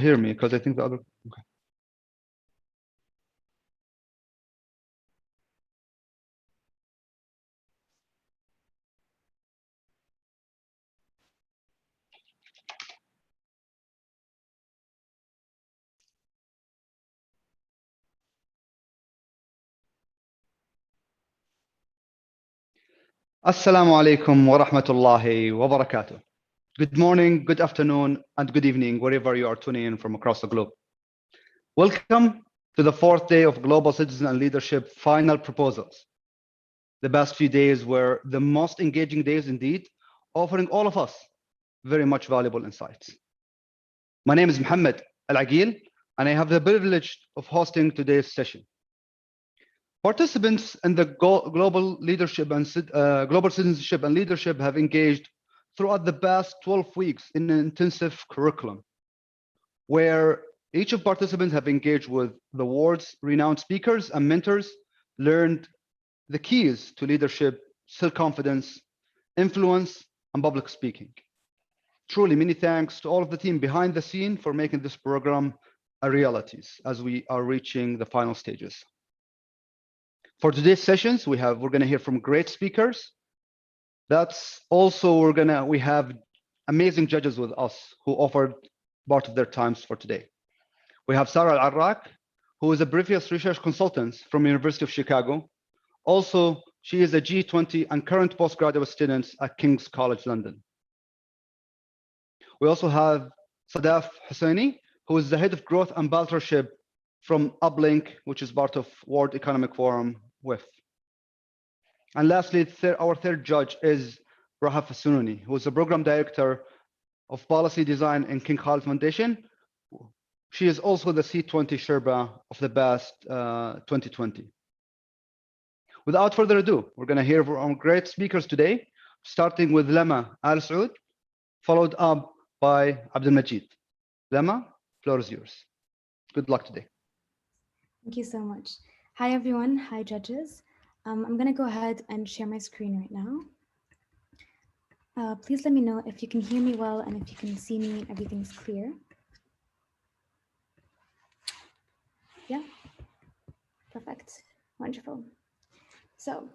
hear me? Because I think the other. Okay. Assalamu alaikum wa rahmatullahi wa barakatuh. Good morning, good afternoon, and good evening, wherever you are tuning in from across the globe. Welcome to the fourth day of Global Citizen and Leadership Final Proposals. The past few days were the most engaging days indeed, offering all of us very much valuable insights. My name is Mohammed Al-Aqil, and I have the privilege of hosting today's session. Participants in the global citizenship and leadership have engaged throughout the past 12 weeks in an intensive curriculum, where each of participants have engaged with the world's renowned speakers and mentors, learned the keys to leadership, self-confidence, influence, and public speaking. Truly, many thanks to all of the team behind the scene for making this program a reality as we are reaching the final stages. For today's sessions, we're going to hear from great speakers. That's also we have amazing judges with us who offered part of their times for today. We have Sarah Al-Arrak, who is a previous research consultant from University of Chicago. Also, she is a G20 and current postgraduate student at King's College London. We also have Sadaf Hussaini, who is the head of growth and partnership from Uplink, which is part of World Economic Forum WIF. And lastly, our third judge is Rahaf Sununi, who is the program director of policy design in King Khalid Foundation. She is also the C20 Sherpa of the past 2020. Without further ado, we're going to hear from great speakers today, starting with Lama Al Saud, followed up by Abdul Majid. Lama, floor is yours. Good luck today. Thank you so much. Hi, everyone. Hi, judges. I'm going to go ahead and share my screen right now. Please let me know if you can hear me well and if you can see me and everything's clear. Yeah, perfect. Wonderful. So,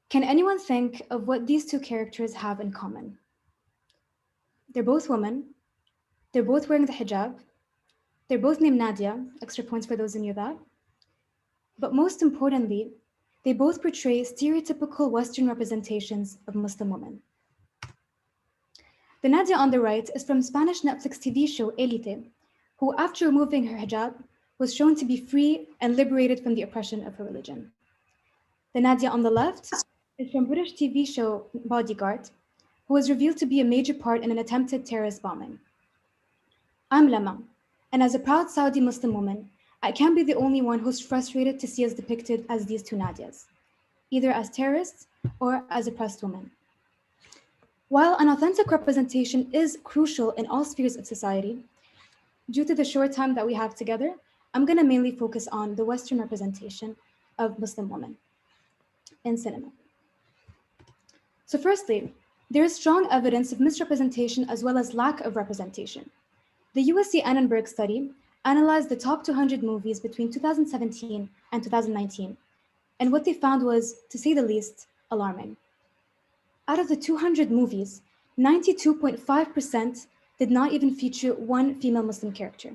can anyone think of what these two characters have in common? They're both women. They're both wearing the hijab. They're both named Nadia, extra points for those who knew that. But most importantly, they both portray stereotypical Western representations of Muslim women. The Nadia on the right is from Spanish Netflix TV show Élite, who after removing her hijab was shown to be free and liberated from the oppression of her religion. The Nadia on the left is from British TV show Bodyguard, who was revealed to be a major part in an attempted terrorist bombing. I'm Lama, and as a proud Saudi Muslim woman, I can't be the only one who's frustrated to see us depicted as these two Nadias, either as terrorists or as oppressed women. While an authentic representation is crucial in all spheres of society, due to the short time that we have together, I'm going to mainly focus on the Western representation of Muslim women in cinema. So firstly, there is strong evidence of misrepresentation as well as lack of representation. The USC Annenberg study analyzed the top 200 movies between 2017 and 2019, and what they found was, to say the least, alarming. Out of the 200 movies, 92.5% did not even feature one female Muslim character.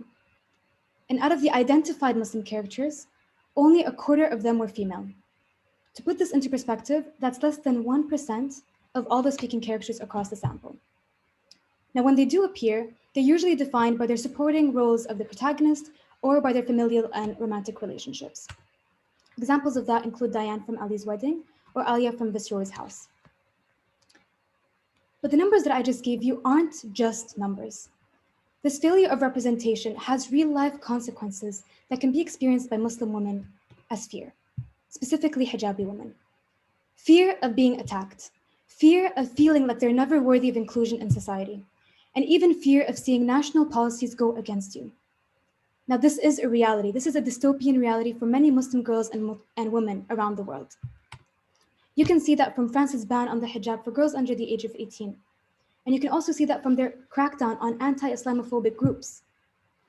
And out of the identified Muslim characters, only a quarter of them were female. To put this into perspective, that's less than 1% of all the speaking characters across the sample. Now, when they do appear, they're usually defined by their supporting roles of the protagonist or by their familial and romantic relationships. Examples of that include Diane from Ali's Wedding or Alia from Viceroy's House. But the numbers that I just gave you aren't just numbers. This failure of representation has real-life consequences that can be experienced by Muslim women as fear, specifically hijabi women. Fear of being attacked, fear of feeling like they're never worthy of inclusion in society, and even fear of seeing national policies go against you. Now, this is a reality. This is a dystopian reality for many Muslim girls and women around the world. You can see that from France's ban on the hijab for girls under the age of 18. And you can also see that from their crackdown on anti-Islamophobic groups.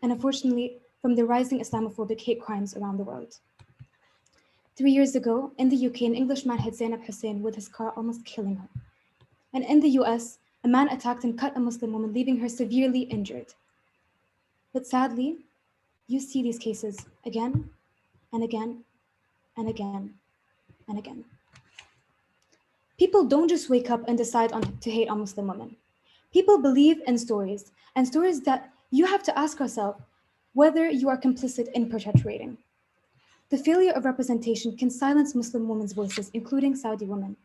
and unfortunately from the rising Islamophobic hate crimes around the world. 3 years ago, in the UK, an Englishman hit Zainab Hussein with his car, almost killing her. And in the US, a man attacked and cut a Muslim woman, leaving her severely injured. But sadly, you see these cases again and again and again and again. People don't just wake up and decide to hate on Muslim women. People believe in stories, and stories that you have to ask yourself whether you are complicit in perpetuating. The failure of representation can silence Muslim women's voices, including Saudi women.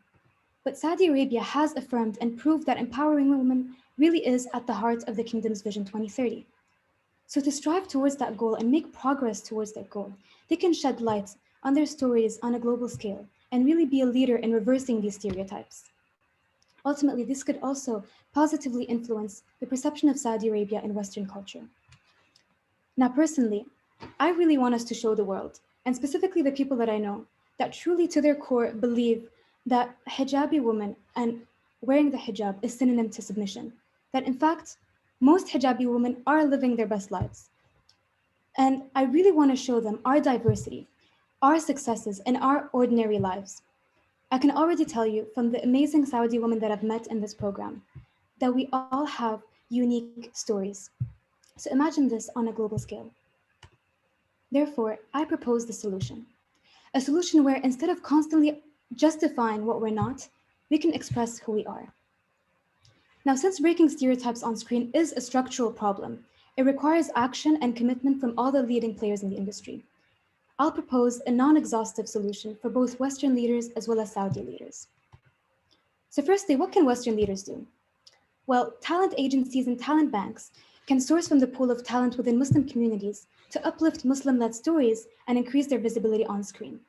But Saudi Arabia has affirmed and proved that empowering women really is at the heart of the kingdom's Vision 2030. So to strive towards that goal and make progress towards that goal, they can shed light on their stories on a global scale and really be a leader in reversing these stereotypes. Ultimately, this could also positively influence the perception of Saudi Arabia in Western culture. Now, personally, I really want us to show the world, and specifically the people that I know, that truly to their core believe that hijabi women and wearing the hijab is synonym to submission. That in fact, most hijabi women are living their best lives. And I really want to show them our diversity, our successes, and our ordinary lives. I can already tell you from the amazing Saudi women that I've met in this program that we all have unique stories. So imagine this on a global scale. Therefore, I propose the solution. A solution where instead of constantly justifying what we're not, we can express who we are. Now, since breaking stereotypes on screen is a structural problem, it requires action and commitment from all the leading players in the industry. I'll propose a non-exhaustive solution for both Western leaders as well as Saudi leaders. So firstly, what can Western leaders do? Well, talent agencies and talent banks can source from the pool of talent within Muslim communities to uplift Muslim-led stories and increase their visibility on screen.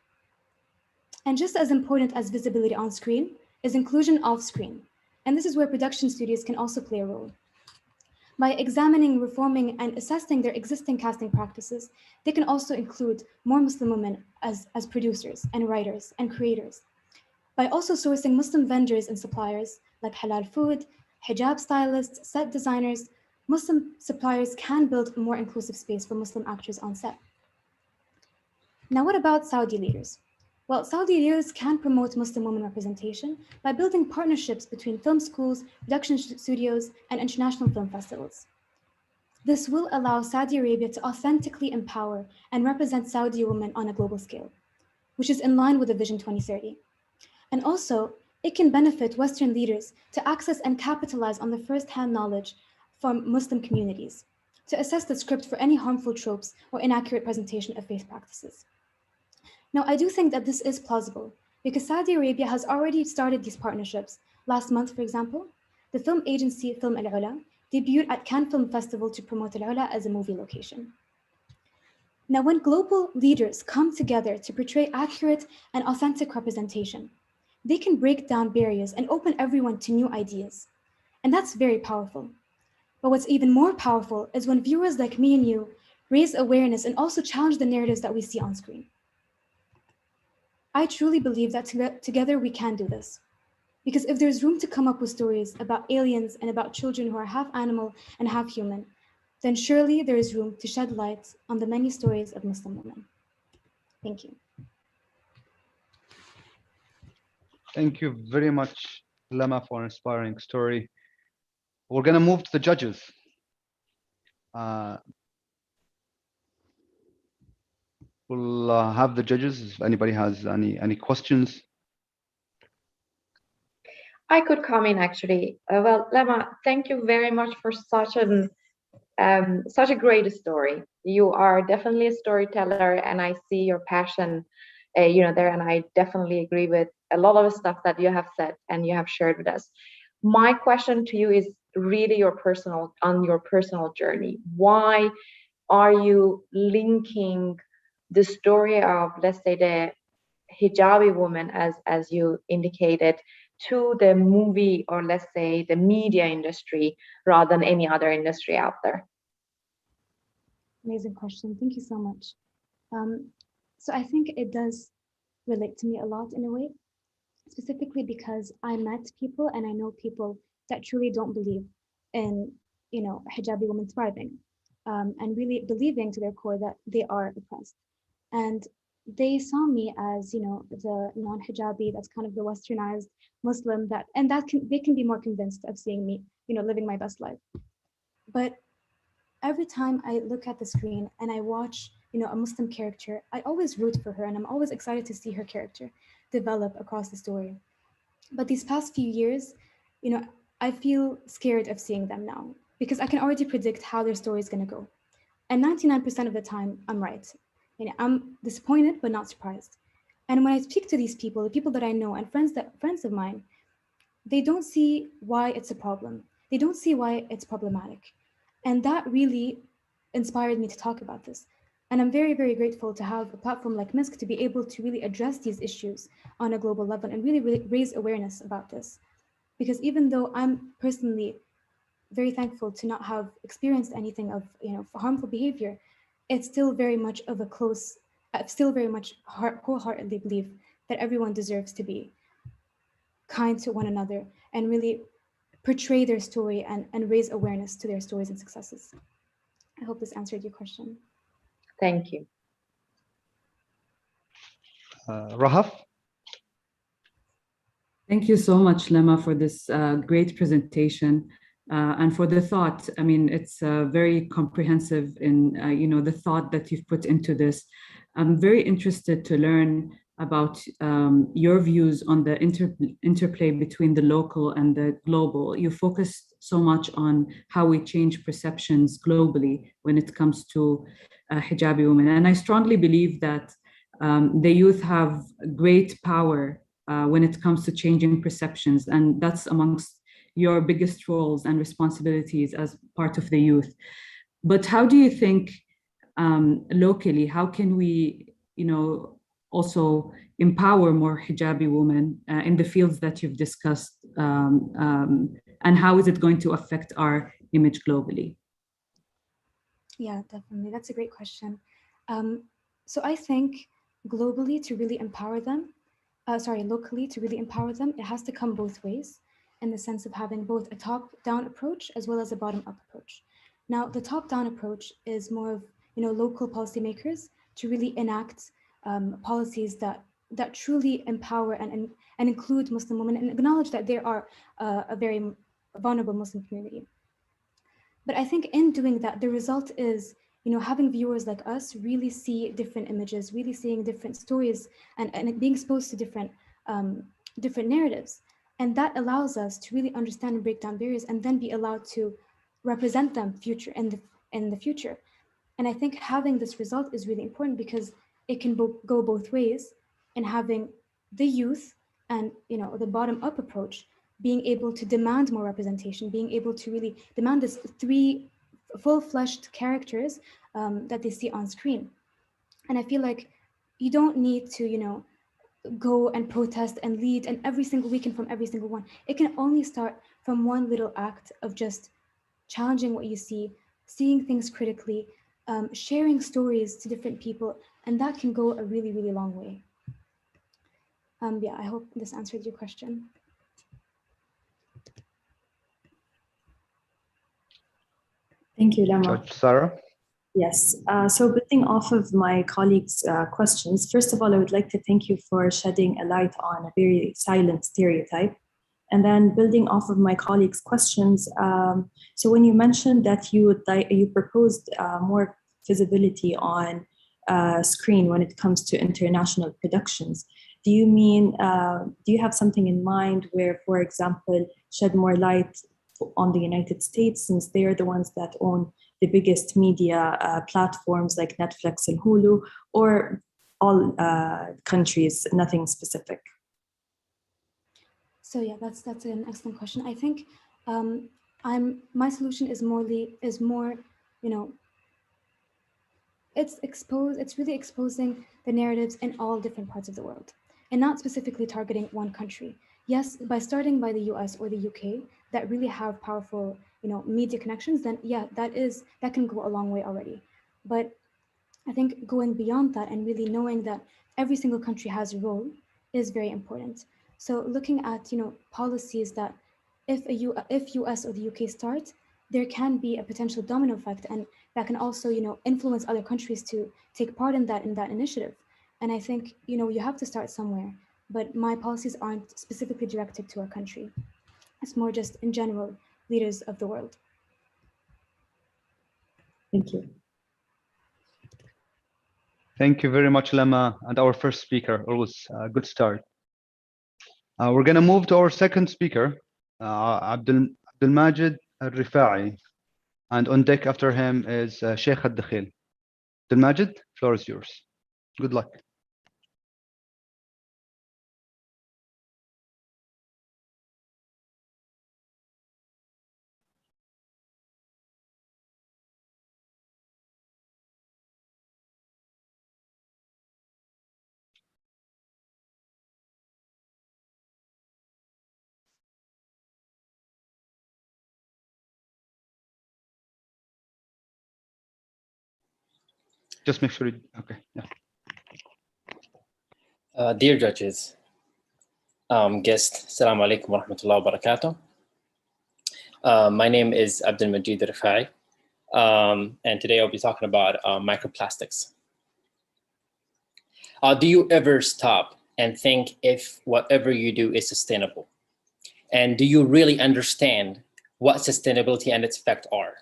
And just as important as visibility on screen is inclusion off screen. And this is where production studios can also play a role. By examining, reforming, and assessing their existing casting practices, they can also include more Muslim women as producers and writers and creators. By also sourcing Muslim vendors and suppliers like halal food, hijab stylists, set designers, Muslim suppliers can build a more inclusive space for Muslim actors on set. Now, what about Saudi leaders? Well, Saudi leaders can promote Muslim women representation by building partnerships between film schools, production studios, and international film festivals. This will allow Saudi Arabia to authentically empower and represent Saudi women on a global scale, which is in line with the Vision 2030. And also, it can benefit Western leaders to access and capitalize on the first-hand knowledge from Muslim communities, to assess the script for any harmful tropes or inaccurate presentation of faith practices. Now, I do think that this is plausible because Saudi Arabia has already started these partnerships. Last month, for example, the film agency Film Al Ula debuted at Cannes Film Festival to promote Al Ula as a movie location. Now, when global leaders come together to portray accurate and authentic representation, they can break down barriers and open everyone to new ideas. And that's very powerful. But what's even more powerful is when viewers like me and you raise awareness and also challenge the narratives that we see on screen. I truly believe that together we can do this. Because if there's room to come up with stories about aliens and about children who are half animal and half human, then surely there is room to shed light on the many stories of Muslim women. Thank you. Thank you very much, Lama, for an inspiring story. We're going to move to the judges. We'll have the judges if anybody has any questions. I could come in actually. Well, Lama, thank you very much for such a great story. You are definitely a storyteller, and I see your passion, there. And I definitely agree with a lot of the stuff that you have said and you have shared with us. My question to you is really your personal journey. Why are you linking the story of, let's say, the hijabi woman, as you indicated, to the movie, or let's say the media industry, rather than any other industry out there? Amazing question. Thank you so much. So I think it does relate to me a lot in a way, specifically because I met people and I know people that truly don't believe in, hijabi women thriving. and really believing to their core that they are oppressed. And they saw me as, the non-hijabi, that's kind of the westernized Muslim and they can be more convinced of seeing me, living my best life. But every time I look at the screen and I watch, a Muslim character, I always root for her and I'm always excited to see her character develop across the story. But these past few years, I feel scared of seeing them now because I can already predict how their story is going to go. And 99% of the time, I'm right. I'm disappointed, but not surprised. And when I speak to these people, the people that I know and friends of mine, they don't see why it's a problem. They don't see why it's problematic. And that really inspired me to talk about this. And I'm very, very grateful to have a platform like MISC to be able to really address these issues on a global level and really raise awareness about this. Because even though I'm personally very thankful to not have experienced anything of harmful behavior, it's still very much of a close, I still very much wholeheartedly believe that everyone deserves to be kind to one another and really portray their story and raise awareness to their stories and successes. I hope this answered your question. Thank you. Rahaf? Thank you so much, Lema, for this great presentation and for the thought. I mean, it's very comprehensive in the thought that you've put into this. I'm very interested to learn about your views on the interplay between the local and the global. You focused so much on how we change perceptions globally when it comes to hijabi women. And I strongly believe that the youth have great power when it comes to changing perceptions, and that's amongst your biggest roles and responsibilities as part of the youth. But how do you think locally, how can we, also empower more hijabi women in the fields that you've discussed, and how is it going to affect our image globally? Yeah, definitely. That's a great question. So I think globally to really empower them, locally to really empower them, it has to come both ways in the sense of having both a top-down approach as well as a bottom-up approach. Now, the top-down approach is more of, local policymakers to really enact policies that truly empower and include Muslim women and acknowledge that there are a very vulnerable Muslim community. But I think in doing that, the result is, having viewers like us really see different images, really seeing different stories and being exposed to different narratives. And that allows us to really understand and break down barriers and then be allowed to represent them in the future. And I think having this result is really important because it can go both ways in having the youth and the bottom-up approach being able to demand more representation, being able to really demand this 3 full-fleshed characters that they see on screen. And I feel like you don't need to, go and protest and lead and every single weekend from every single one. It can only start from one little act of just challenging what you see, seeing things critically, sharing stories to different people, and that can go a really, really long way. Yeah, I hope this answered your question. Thank you, Lema. Judge Sarah? Yes, so building off of my colleagues' questions, first of all, I would like to thank you for shedding a light on a very silent stereotype. And then building off of my colleagues' questions, so when you mentioned that you proposed more visibility on screen when it comes to international productions, do you mean, do you have something in mind where, for example, shed more light on the United States, since they are the ones that own the biggest media platforms like Netflix and Hulu, or all countries, nothing specific? So yeah, that's an excellent question. I think my solution is more, it's really exposing the narratives in all different parts of the world and not specifically targeting one country. Yes, by starting by the US or the UK that really have powerful, media connections, then yeah, that can go a long way already. But I think going beyond that and really knowing that every single country has a role is very important. So looking at, policies that if US or the UK start, there can be a potential domino effect, and that can also, influence other countries to take part in that initiative. And I think, you have to start somewhere, but my policies aren't specifically directed to our country. It's more just in general, leaders of the world. Thank you. Thank you very much, Lama, and our first speaker. Always a good start. We're going to move to our second speaker, Abdelmajid Al-Rifa'i, and on deck after him is Sheikh Al-Dakhil. Abdelmajid, floor is yours. Good luck. Just make sure okay, yeah. Dear judges, guests, Assalamu alaikum wa rahmatullahi wa barakatuh. My name is Abdelmajid Rifa'i, and today I'll be talking about microplastics. Do you ever stop and think if whatever you do is sustainable? And do you really understand what sustainability and its effects are?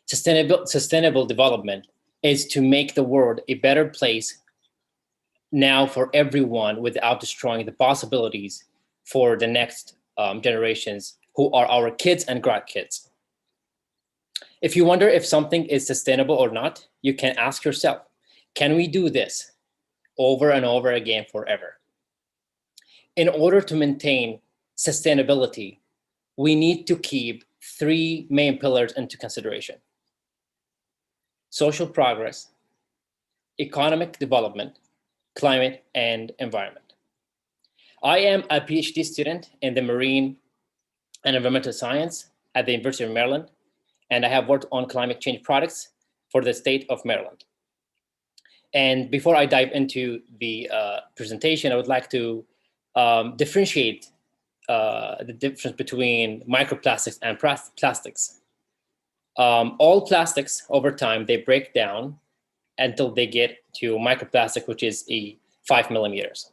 Sustainable development is to make the world a better place now for everyone without destroying the possibilities for the next generations who are our kids and grandkids. If you wonder if something is sustainable or not, you can ask yourself, can we do this over and over again forever? In order to maintain sustainability, we need to keep three main pillars into consideration: social progress, economic development, climate, and environment. I am a PhD student in the marine and environmental science at the University of Maryland, and I have worked on climate change products for the state of Maryland. And before I dive into the presentation, I would like to differentiate the difference between microplastics and plastics. All plastics over time, they break down until they get to microplastic, which is 5 millimeters.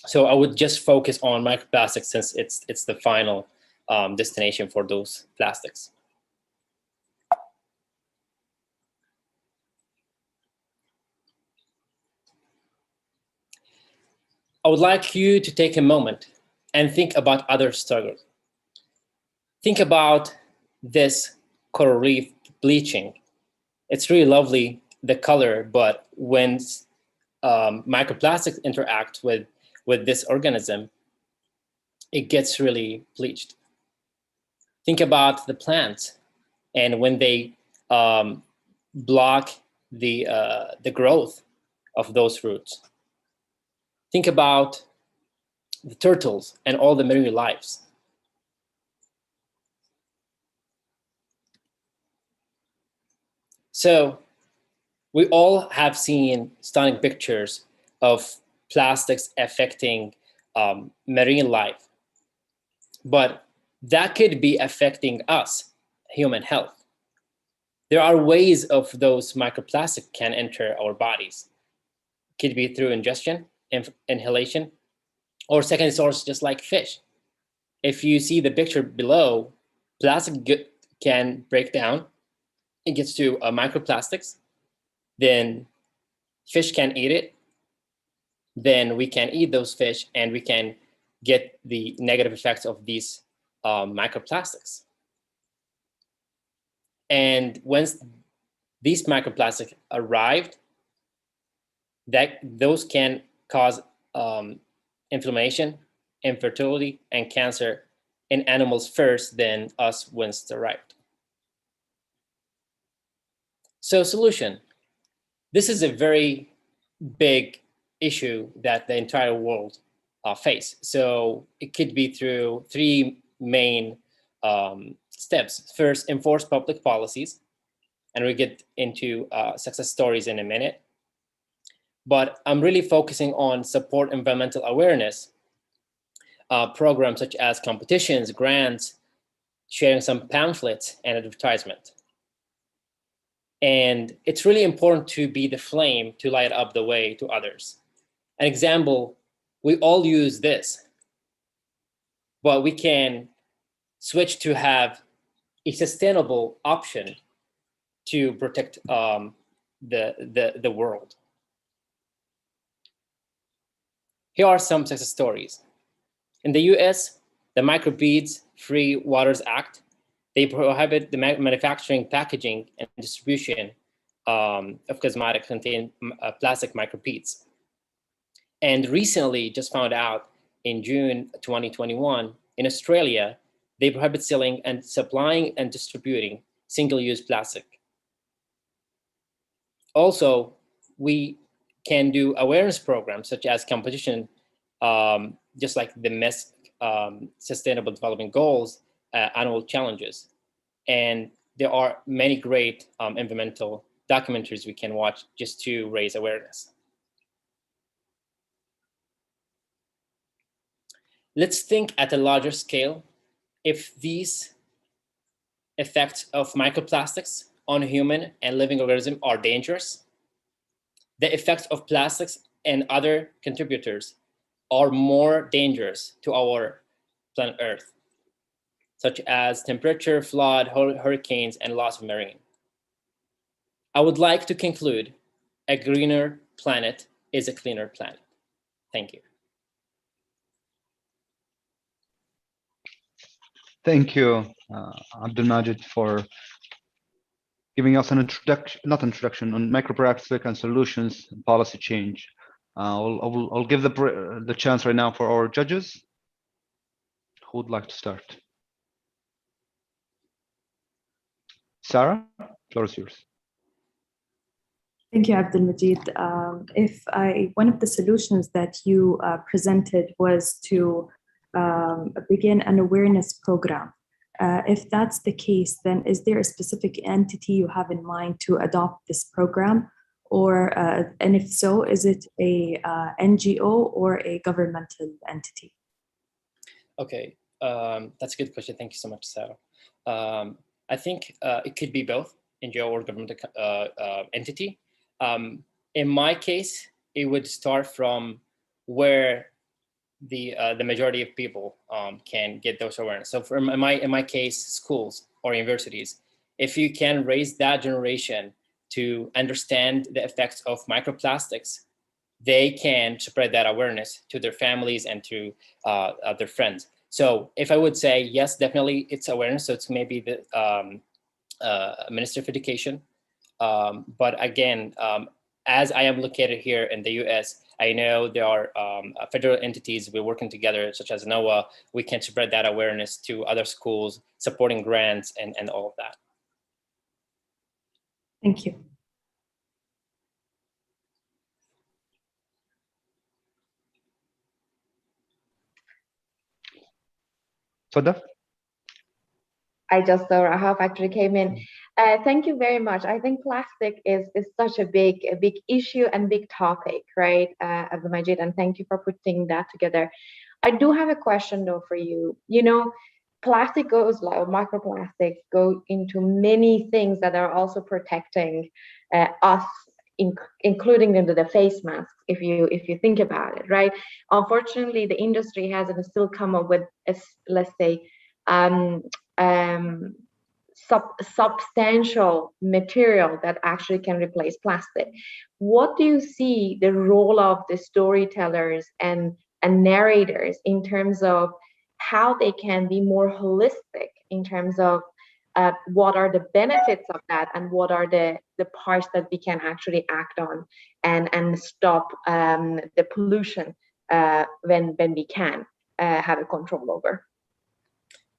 So I would just focus on microplastics since it's the final destination for those plastics. I would like you to take a moment and think about other struggles. Think about this coral reef bleaching. It's really lovely, the color, but when microplastics interact with this organism, it gets really bleached. Think about the plants, and when they block the growth of those roots. Think about the turtles and all the marine lives. So we all have seen stunning pictures of plastics affecting marine life, but that could be affecting us, human health. There are ways of those microplastics can enter our bodies. It could be through ingestion, inhalation, or second source, just like fish. If you see the picture below, plastic can break down. It gets to microplastics. Then fish can eat it. Then we can eat those fish and we can get the negative effects of these microplastics. And once these microplastics arrived, those can cause inflammation, infertility, and cancer in animals first, then us once it's arrived. So solution. This is a very big issue that the entire world face. So it could be through three main steps. First, enforce public policies, and we'll get into success stories in a minute. But I'm really focusing on support environmental awareness programs such as competitions, grants, sharing some pamphlets and advertisement. And it's really important to be the flame to light up the way to others. An example, we all use this, but we can switch to have a sustainable option to protect the world. Here are some success stories. In the US, the Microbeads Free Waters Act, they prohibit the manufacturing, packaging, and distribution of cosmetics containing plastic microbeads. And recently, just found out in June 2021, in Australia, they prohibit selling and supplying and distributing single-use plastic. Also, we can do awareness programs such as competition, just like the MESC Sustainable Development Goals annual challenges. And there are many great environmental documentaries we can watch just to raise awareness. Let's think at a larger scale. If these effects of microplastics on human and living organisms are dangerous, the effects of plastics and other contributors are more dangerous to our planet Earth, such as temperature, flood, hurricanes, and loss of marine. I would like to conclude, a greener planet is a cleaner planet. Thank you. Thank you, Abdelmajid, for giving us an introduction, not introduction, on microplastic and solutions and policy change. I'll give the chance right now for our judges. Who would like to start? Sarah, floor is yours. Thank you, Abdelmajid. One of the solutions that you presented was to begin an awareness program. If that's the case, then is there a specific entity you have in mind to adopt this program? Or, and if so, is it a NGO or a governmental entity? Okay, that's a good question. Thank you so much, Sarah. I think it could be both, NGO or governmental entity. In my case, it would start from where the majority of people can get those awareness. So for in my case, schools or universities, if you can raise that generation to understand the effects of microplastics, they can spread that awareness to their families and to their friends. So if I would say, yes, definitely it's awareness. So it's maybe the Minister of Education. But again, as I am located here in the US, I know there are federal entities we're working together, such as NOAA. We can spread that awareness to other schools, supporting grants and all of that. Thank you. Sada? I just saw Rahaf actually came in. Thank you very much. I think plastic is such a big issue and big topic, right, Abdelmajid, and thank you for putting that together. I do have a question though for you. You know, plastic goes, like microplastics go into many things that are also protecting us, including into the face masks, if you think about it, right? Unfortunately, the industry hasn't still come up with, let's say, substantial material that actually can replace plastic. What do you see the role of the storytellers and narrators in terms of how they can be more holistic in terms of what are the benefits of that and what are the parts that we can actually act on and stop the pollution when we can have a control over?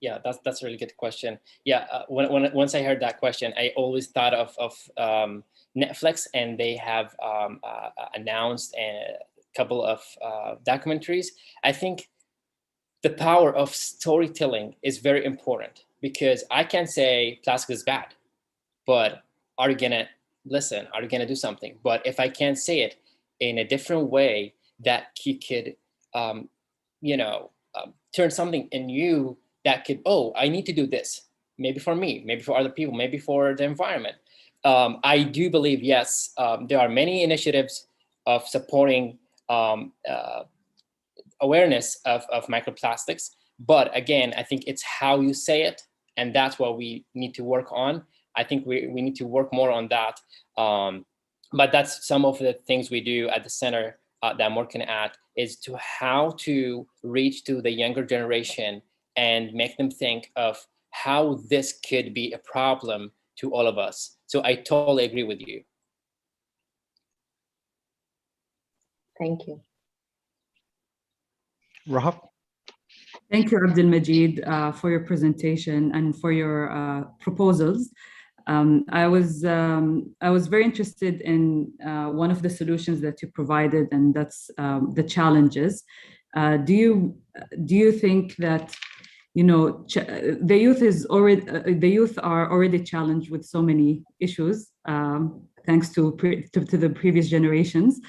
Yeah, that's a really good question. Yeah, once I heard that question, I always thought of Netflix, and they have announced a couple of documentaries. I think the power of storytelling is very important, because I can say plastic is bad, but are you gonna listen? Are you gonna do something? But if I can say it in a different way that you could, turn something in you that could, oh, I need to do this, maybe for me, maybe for other people, maybe for the environment. I do believe, yes, there are many initiatives of supporting awareness of microplastics. But again, I think it's how you say it, and that's what we need to work on. I think we need to work more on that. But that's some of the things we do at the center that I'm working at, is to how to reach to the younger generation and make them think of how this could be a problem to all of us. So I totally agree with you. Thank you. Rahaf? Thank you, Abdul Majid, for your presentation and for your proposals. I was very interested in one of the solutions that you provided, and that's the challenges. Do you think that, you know, the youth are already challenged with so many issues, thanks to the previous generations,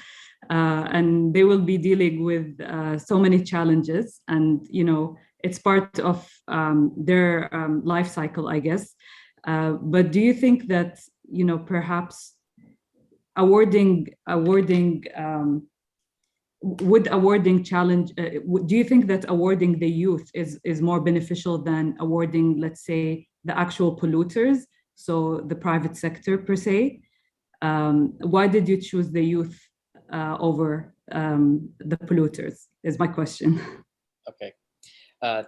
and they will be dealing with so many challenges, and you know, it's part of their life cycle, I guess. But do you think that, you know, perhaps awarding challenge, do you think that awarding the youth is more beneficial than awarding, let's say, the actual polluters, so the private sector per se? Why did you choose the youth over the polluters, is my question. Okay.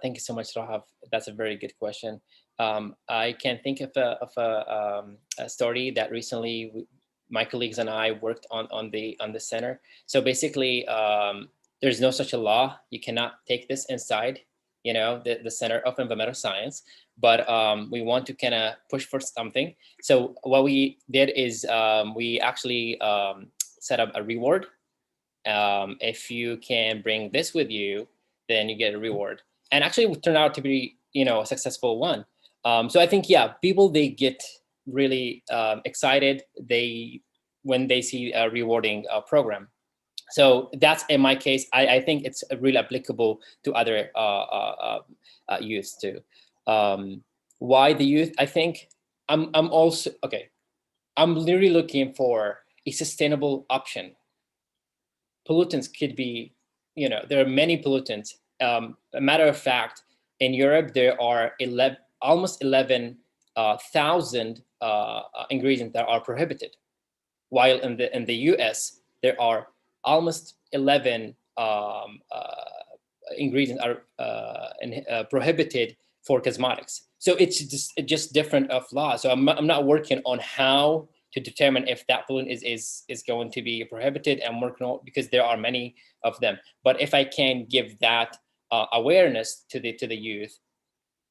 Thank you so much, Rahaf. That's a very good question. I can think of a story that recently my colleagues and I worked on the center. So basically, there's no such a law. You cannot take this inside, you know, the Center of Environmental Science, but we want to kind of push for something. So what we did is we actually set up a reward. If you can bring this with you, then you get a reward. And actually it turned out to be, you know, a successful one. So I think, yeah, people, they get really excited when they see a rewarding program. So that's, in my case, I think it's really applicable to other youth too. Why the youth? I think I'm also, okay, I'm literally looking for a sustainable option. Pollutants could be, you know, there are many pollutants. A matter of fact, in Europe, there are almost 11,000 ingredients that are prohibited, while in the US, there are almost 11 ingredients are prohibited for cosmetics. So it's just different of law. So I'm not working on how to determine if that pollutant is going to be prohibited. I'm working on, because there are many of them. But if I can give that awareness to the youth,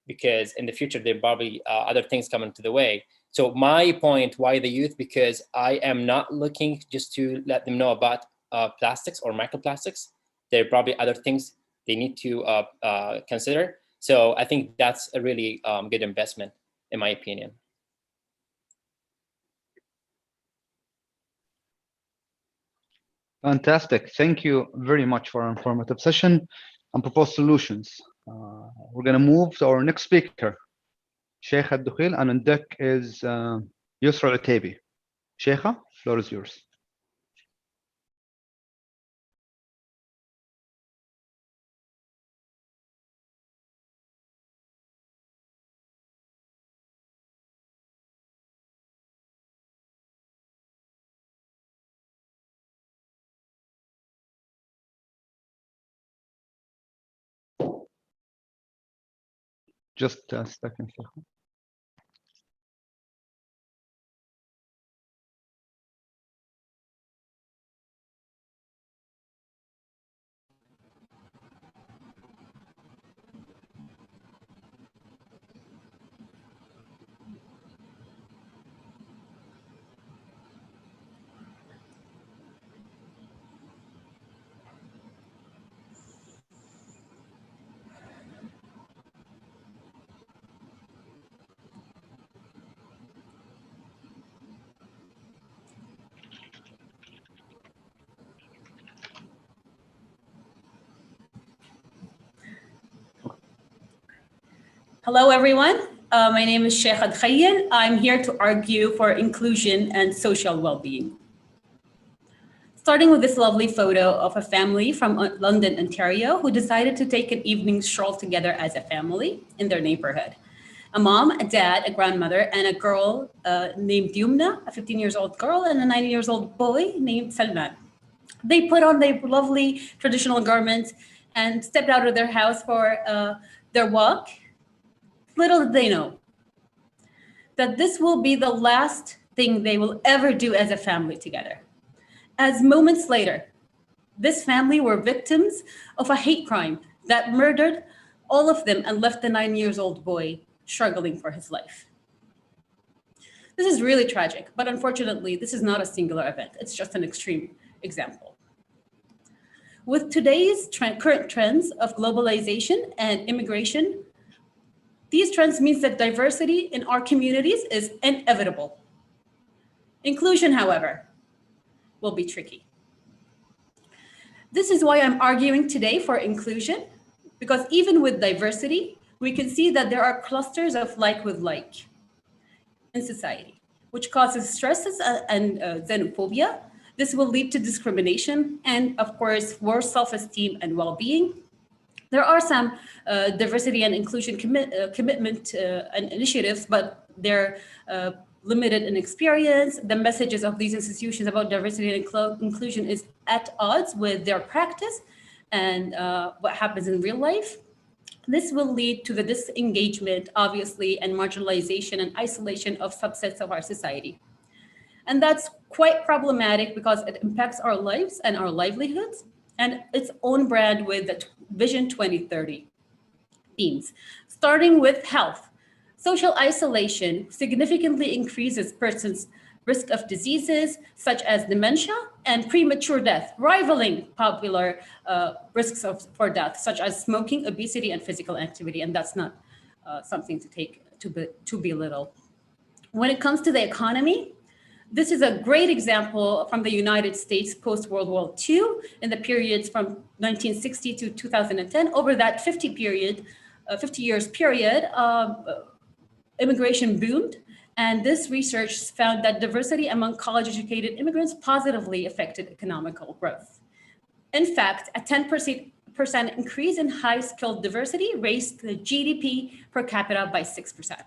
because in the future there probably other things come into the way. So my point, why the youth? Because I am not looking just to let them know about plastics or microplastics. There are probably other things they need to consider. So I think that's a really good investment, in my opinion. Fantastic. Thank you very much for our informative session and proposed solutions. We're going to move to our next speaker, Sheikh Al-Dukhil, and on deck is Yusra Al-Tabi. Sheikha, floor is yours. Just a second. Hello, everyone. My name is Sheikh Adkhayel. I'm here to argue for inclusion and social well-being. Starting with this lovely photo of a family from London, Ontario, who decided to take an evening stroll together as a family in their neighborhood. A mom, a dad, a grandmother, and a girl named Yumna, a 15-year-old girl, and a 9-year-old boy named Salman. They put on their lovely traditional garments and stepped out of their house for their walk. Little did they know that this will be the last thing they will ever do as a family together. As moments later, this family were victims of a hate crime that murdered all of them and left the 9-year-old boy struggling for his life. This is really tragic, but unfortunately, this is not a singular event. It's just an extreme example. With today's current trends of globalization and immigration, these trends means that diversity in our communities is inevitable. Inclusion, however, will be tricky. This is why I'm arguing today for inclusion, because even with diversity, we can see that there are clusters of like with like in society, which causes stresses and xenophobia. This will lead to discrimination and, of course, worse self-esteem and well-being. There are some diversity and inclusion commitment and initiatives, but they're limited in experience. The messages of these institutions about diversity and inclusion is at odds with their practice and what happens in real life. This will lead to the disengagement, obviously, and marginalization and isolation of subsets of our society. And that's quite problematic because it impacts our lives and our livelihoods and its own brand with the Vision 2030 themes, starting with health. Social isolation significantly increases persons' risk of diseases such as dementia and premature death, rivaling popular risks for death, such as smoking, obesity, and physical activity. And that's not something to take to belittle. When it comes to the economy, this is a great example from the United States post-World War II in the periods from 1960 to 2010. Over that 50 years period, immigration boomed. And this research found that diversity among college-educated immigrants positively affected economical growth. In fact, a 10% increase in high-skilled diversity raised the GDP per capita by 6%.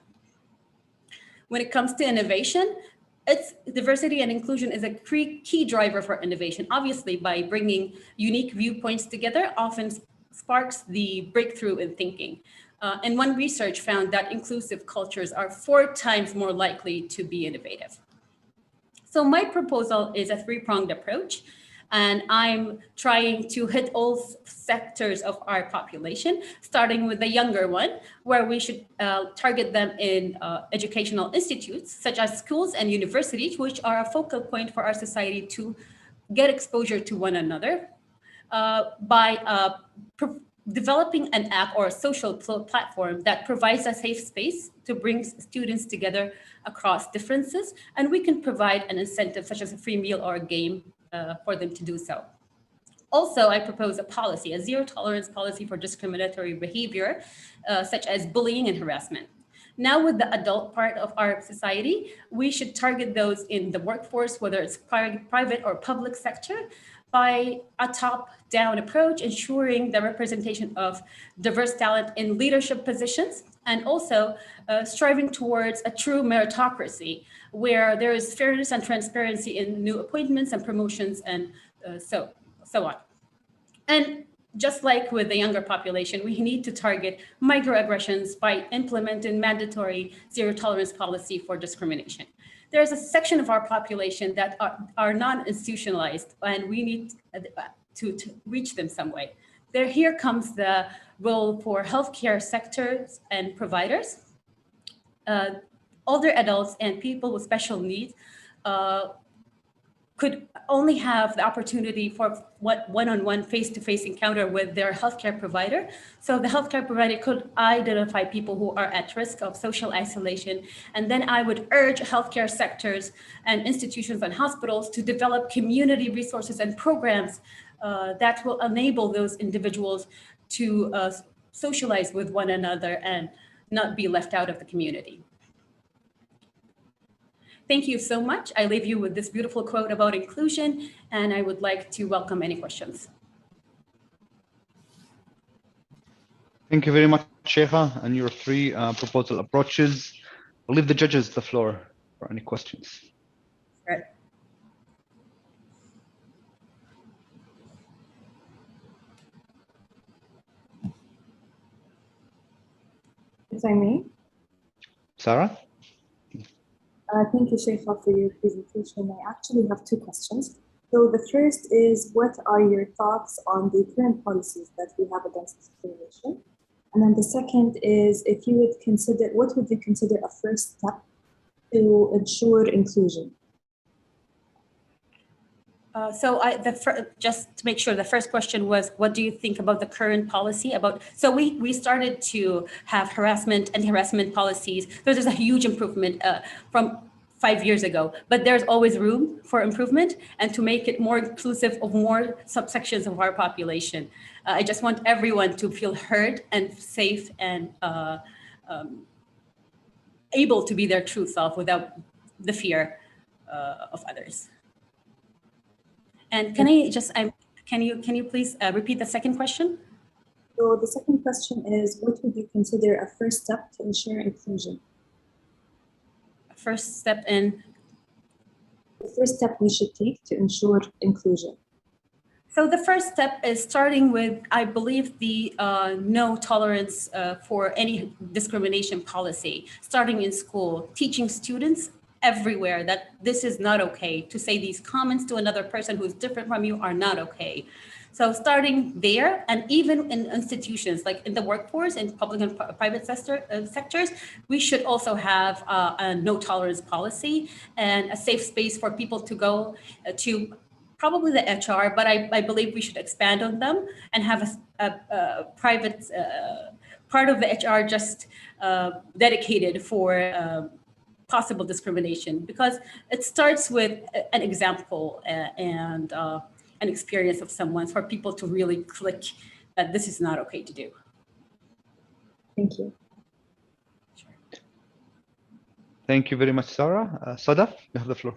When it comes to innovation, diversity and inclusion is a key driver for innovation. Obviously, by bringing unique viewpoints together, often sparks the breakthrough in thinking. And one research found that inclusive cultures are 4 times more likely to be innovative. So my proposal is a 3-pronged approach, and I'm trying to hit all sectors of our population, starting with the younger one, where we should target them in educational institutes, such as schools and universities, which are a focal point for our society to get exposure to one another by developing an app or a social platform that provides a safe space to bring students together across differences. And we can provide an incentive such as a free meal or a game for them to do so. Also, I propose a policy, a zero tolerance policy for discriminatory behavior, such as bullying and harassment. Now with the adult part of our society, we should target those in the workforce, whether it's private or public sector, by a top-down approach, ensuring the representation of diverse talent in leadership positions, and also striving towards a true meritocracy, where there is fairness and transparency in new appointments and promotions, and so on. And just like with the younger population, we need to target microaggressions by implementing mandatory zero-tolerance policy for discrimination. There's a section of our population that are non-institutionalized, and we need to reach them some way. Here comes the role for healthcare sectors and providers. Older adults and people with special needs could only have the opportunity for one-on-one face-to-face encounter with their healthcare provider. So the healthcare provider could identify people who are at risk of social isolation. And then I would urge healthcare sectors and institutions and hospitals to develop community resources and programs that will enable those individuals to socialize with one another and not be left out of the community. Thank you so much. I leave you with this beautiful quote about inclusion, and I would like to welcome any questions. Thank you very much, Sheikha, and your three proposal approaches. I'll leave the judges the floor for any questions. Right. If I may. Sarah? Thank you, Sheikha, for your presentation. I actually have two questions. So the first is, what are your thoughts on the current policies that we have against discrimination? And then the second is, if you would consider, what would you consider a first step to ensure inclusion? Just to make sure, the first question was, what do you think about the current policy about? So we started to have harassment and harassment policies. There's a huge improvement from 5 years ago, but there's always room for improvement and to make it more inclusive of more subsections of our population. I just want everyone to feel heard and safe and able to be their true self without the fear of others. And can you please repeat the second question? So the second question is, what would you consider a first step to ensure inclusion? First step in? The first step we should take to ensure inclusion. So the first step is starting with, I believe, the no tolerance for any discrimination policy, starting in school, teaching students everywhere that this is not okay. To say these comments to another person who's different from you are not okay. So starting there, and even in institutions like in the workforce, in public and private sectors, we should also have a no tolerance policy and a safe space for people to go to, probably the HR, but I believe we should expand on them and have a private part of the HR just dedicated for possible discrimination, because it starts with an example and an experience of someone for people to really click that this is not okay to do. Thank you. Thank you very much, Sarah. Sadaf, you have the floor.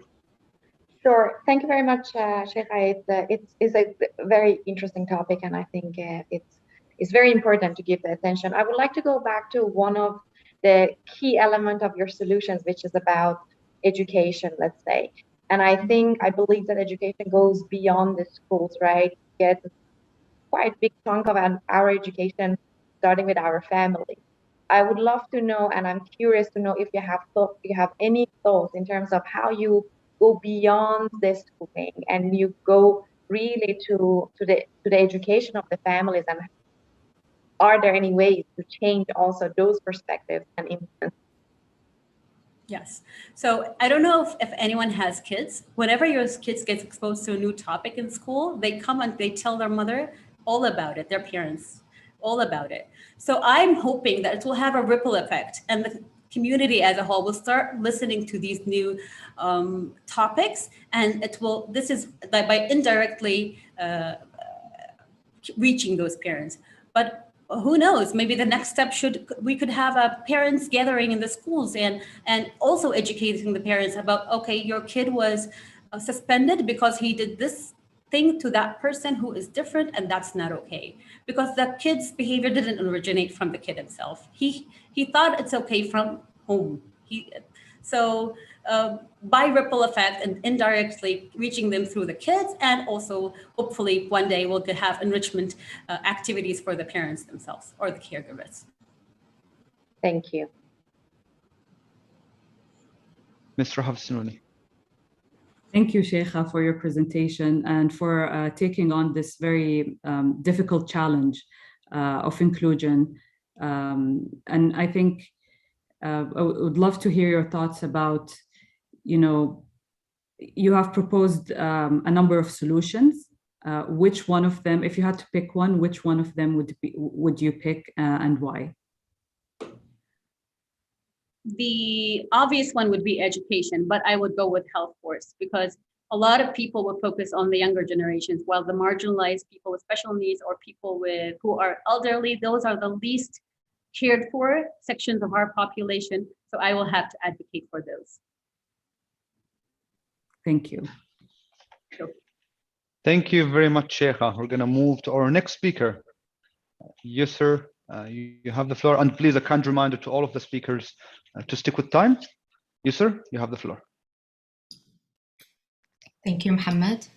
Sure. Thank you very much, Sheikha. It's a very interesting topic, and I think it's very important to give the attention. I would like to go back to one of the key elements of your solutions, which is about education, let's say. And I believe that education goes beyond the schools, right? Get quite a big chunk of our education starting with our family. I would love to know, and I'm curious to know if you have any thoughts in terms of how you go beyond the schooling and you go really to the education of the families, and are there any ways to change also those perspectives and influence? Yes. So I don't know if anyone has kids. Whenever your kids get exposed to a new topic in school, they come and they tell their mother all about it, their parents, all about it. So I'm hoping that it will have a ripple effect, and the community as a whole will start listening to these new topics, and this is by indirectly reaching those parents. But who knows, maybe the next step we could have a parents gathering in the schools and also educating the parents about, okay, your kid was suspended because he did this thing to that person who is different, and that's not okay, because the kid's behavior didn't originate from the kid himself. He thought it's okay from home. By ripple effect and indirectly reaching them through the kids, and also hopefully one day we'll have enrichment activities for the parents themselves or the caregivers. Thank you. Mr. Hafsanouni. Thank you, Sheikha, for your presentation and for taking on this very difficult challenge of inclusion. And I think I would love to hear your thoughts about, you have proposed a number of solutions. Which one of them, if you had to pick one, which one of them would you pick and why? The obvious one would be education, but I would go with health force, because a lot of people will focus on the younger generations, while the marginalized people with special needs or people who are elderly, those are the least cared for sections of our population. So I will have to advocate for those. Thank you. Thank you very much, Sheikha. We're going to move to our next speaker. Yusr, you have the floor. And please, a kind reminder to all of the speakers to stick with time. Yusr, you have the floor. Thank you, Mohammed.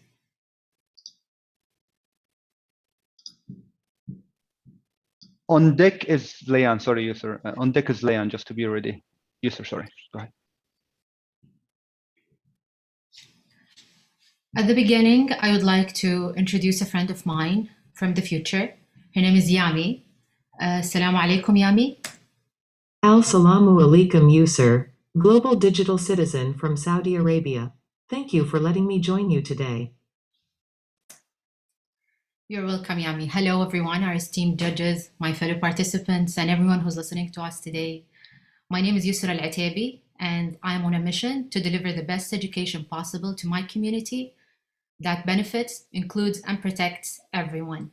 On deck is Layan. Sorry, Yusr. On deck is Layan, just to be ready. Yusr, sorry. Go ahead. At the beginning, I would like to introduce a friend of mine from the future. Her name is Yami. Assalamu alaikum, Yami. Al-Salamu alaikum, Yusr, global digital citizen from Saudi Arabia. Thank you for letting me join you today. You're welcome, Yami. Hello, everyone, our esteemed judges, my fellow participants, and everyone who's listening to us today. My name is Yusr Al-Atabi, and I am on a mission to deliver the best education possible to my community that benefits, includes, and protects everyone.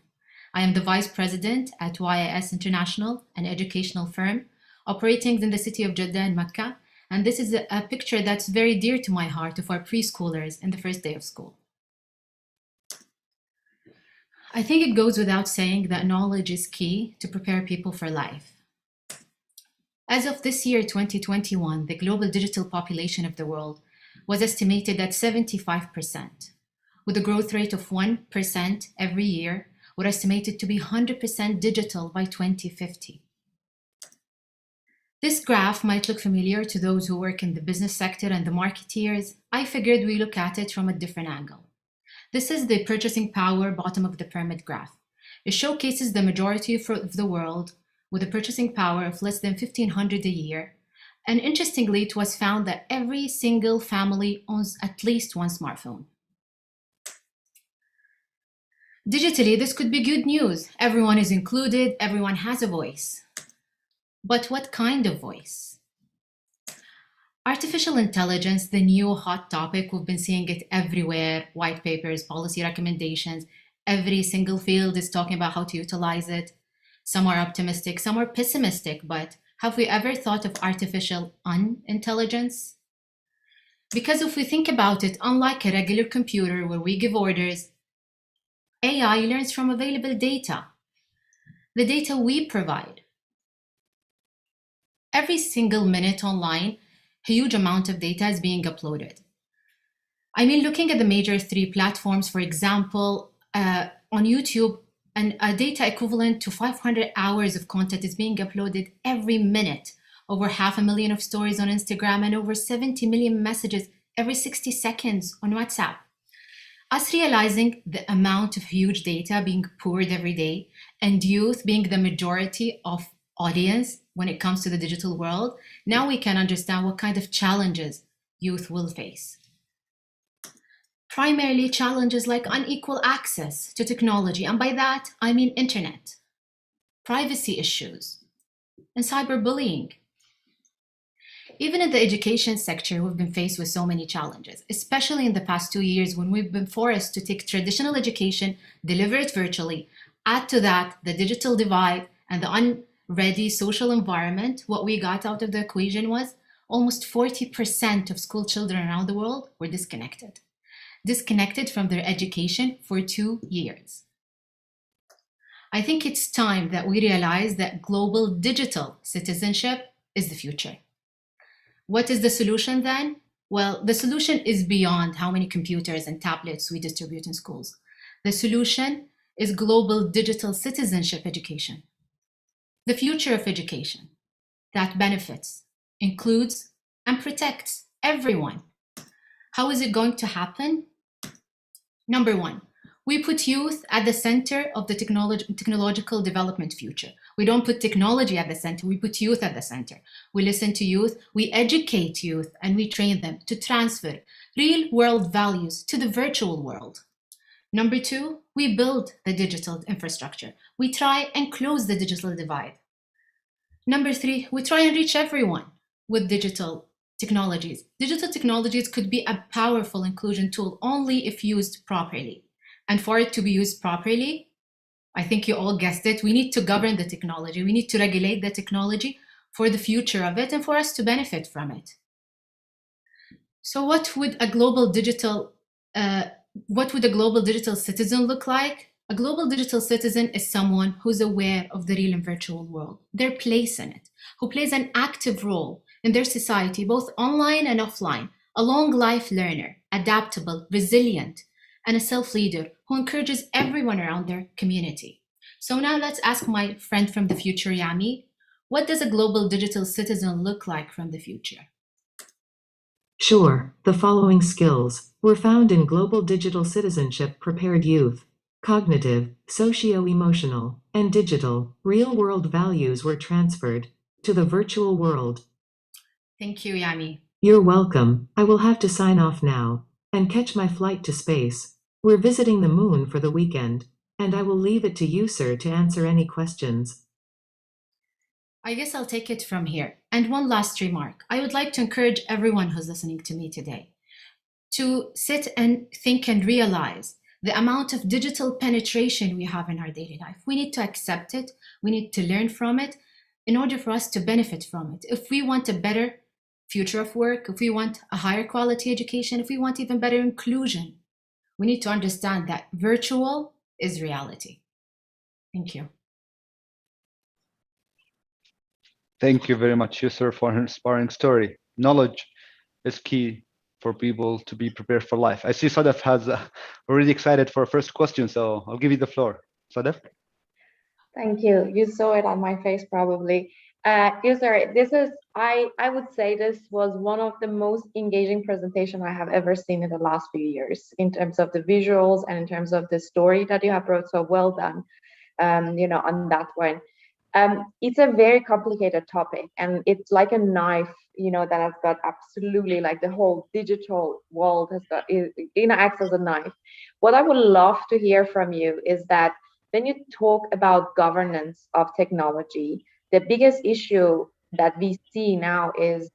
I am the Vice President at YIS International, an educational firm operating in the city of Jeddah and Mecca. And this is a picture that's very dear to my heart of our preschoolers in the first day of school. I think it goes without saying that knowledge is key to prepare people for life. As of this year, 2021, the global digital population of the world was estimated at 75%, with a growth rate of 1% every year. We're estimated to be 100% digital by 2050. This graph might look familiar to those who work in the business sector and the marketeers. I figured we look at it from a different angle. This is the purchasing power bottom of the pyramid graph. It showcases the majority of the world with a purchasing power of less than $1,500 a year. And interestingly, it was found that every single family owns at least one smartphone. Digitally, this could be good news. Everyone is included, everyone has a voice. But what kind of voice? Artificial intelligence, the new hot topic, we've been seeing it everywhere, white papers, policy recommendations, every single field is talking about how to utilize it. Some are optimistic, some are pessimistic, but have we ever thought of artificial unintelligence? Because if we think about it, unlike a regular computer where we give orders, AI learns from available data, the data we provide. Every single minute online, a huge amount of data is being uploaded. I mean, looking at the major 3 platforms, for example, on YouTube, a data equivalent to 500 hours of content is being uploaded every minute, over 500,000 of stories on Instagram, and over 70 million messages every 60 seconds on WhatsApp. Us realizing the amount of huge data being poured every day, and youth being the majority of audience when it comes to the digital world, now we can understand what kind of challenges youth will face. Primarily challenges like unequal access to technology, and by that, I mean internet, privacy issues, and cyberbullying. Even in the education sector, we've been faced with so many challenges, especially in the past 2 years when we've been forced to take traditional education, deliver it virtually. Add to that the digital divide and the unready social environment. What we got out of the equation was almost 40% of school children around the world were disconnected from their education for 2 years. I think it's time that we realize that global digital citizenship is the future. What is the solution then? Well, the solution is beyond how many computers and tablets we distribute in schools. The solution is global digital citizenship education. The future of education that benefits, includes, and protects everyone. How is it going to happen? Number 1, we put youth at the center of the technological development future. We don't put technology at the center, we put youth at the center. We listen to youth, we educate youth, and we train them to transfer real world values to the virtual world. Number 2, we build the digital infrastructure. We try and close the digital divide. Number 3, we try and reach everyone with digital technologies. Digital technologies could be a powerful inclusion tool only if used properly. And for it to be used properly, I think you all guessed it. We need to govern the technology. We need to regulate the technology for the future of it and for us to benefit from it. So what would a global digital citizen look like? A global digital citizen is someone who's aware of the real and virtual world, their place in it, who plays an active role in their society, both online and offline, a long life learner, adaptable, resilient, and a self-leader who encourages everyone around their community. So now let's ask my friend from the future, Yami, what does a global digital citizen look like from the future? Sure, the following skills were found in Global Digital Citizenship Prepared Youth. Cognitive, socio-emotional, and digital, real-world values were transferred to the virtual world. Thank you, Yami. You're welcome. I will have to sign off now and catch my flight to space. We're visiting the moon for the weekend, and I will leave it to you, sir, to answer any questions. I guess I'll take it from here. And one last remark. I would like to encourage everyone who's listening to me today to sit and think and realize the amount of digital penetration we have in our daily life. We need to accept it. We need to learn from it in order for us to benefit from it. If we want a better future of work, if we want a higher quality education, if we want even better inclusion, we need to understand that virtual is reality. Thank you. Thank you very much, Yusur, for an inspiring story. Knowledge is key for people to be prepared for life. I see Sadaf has already excited for a first question, so I'll give you the floor. Sadaf? Thank you. You saw it on my face probably. Yusur, this is, I would say this was one of the most engaging presentation I have ever seen in the last few years in terms of the visuals and in terms of the story that you have brought. So well done, on that one. It's a very complicated topic, and it's like a knife, that has got absolutely, like, the whole digital world has got, acts as a knife. What I would love to hear from you is that when you talk about governance of technology, the biggest issue that we see now is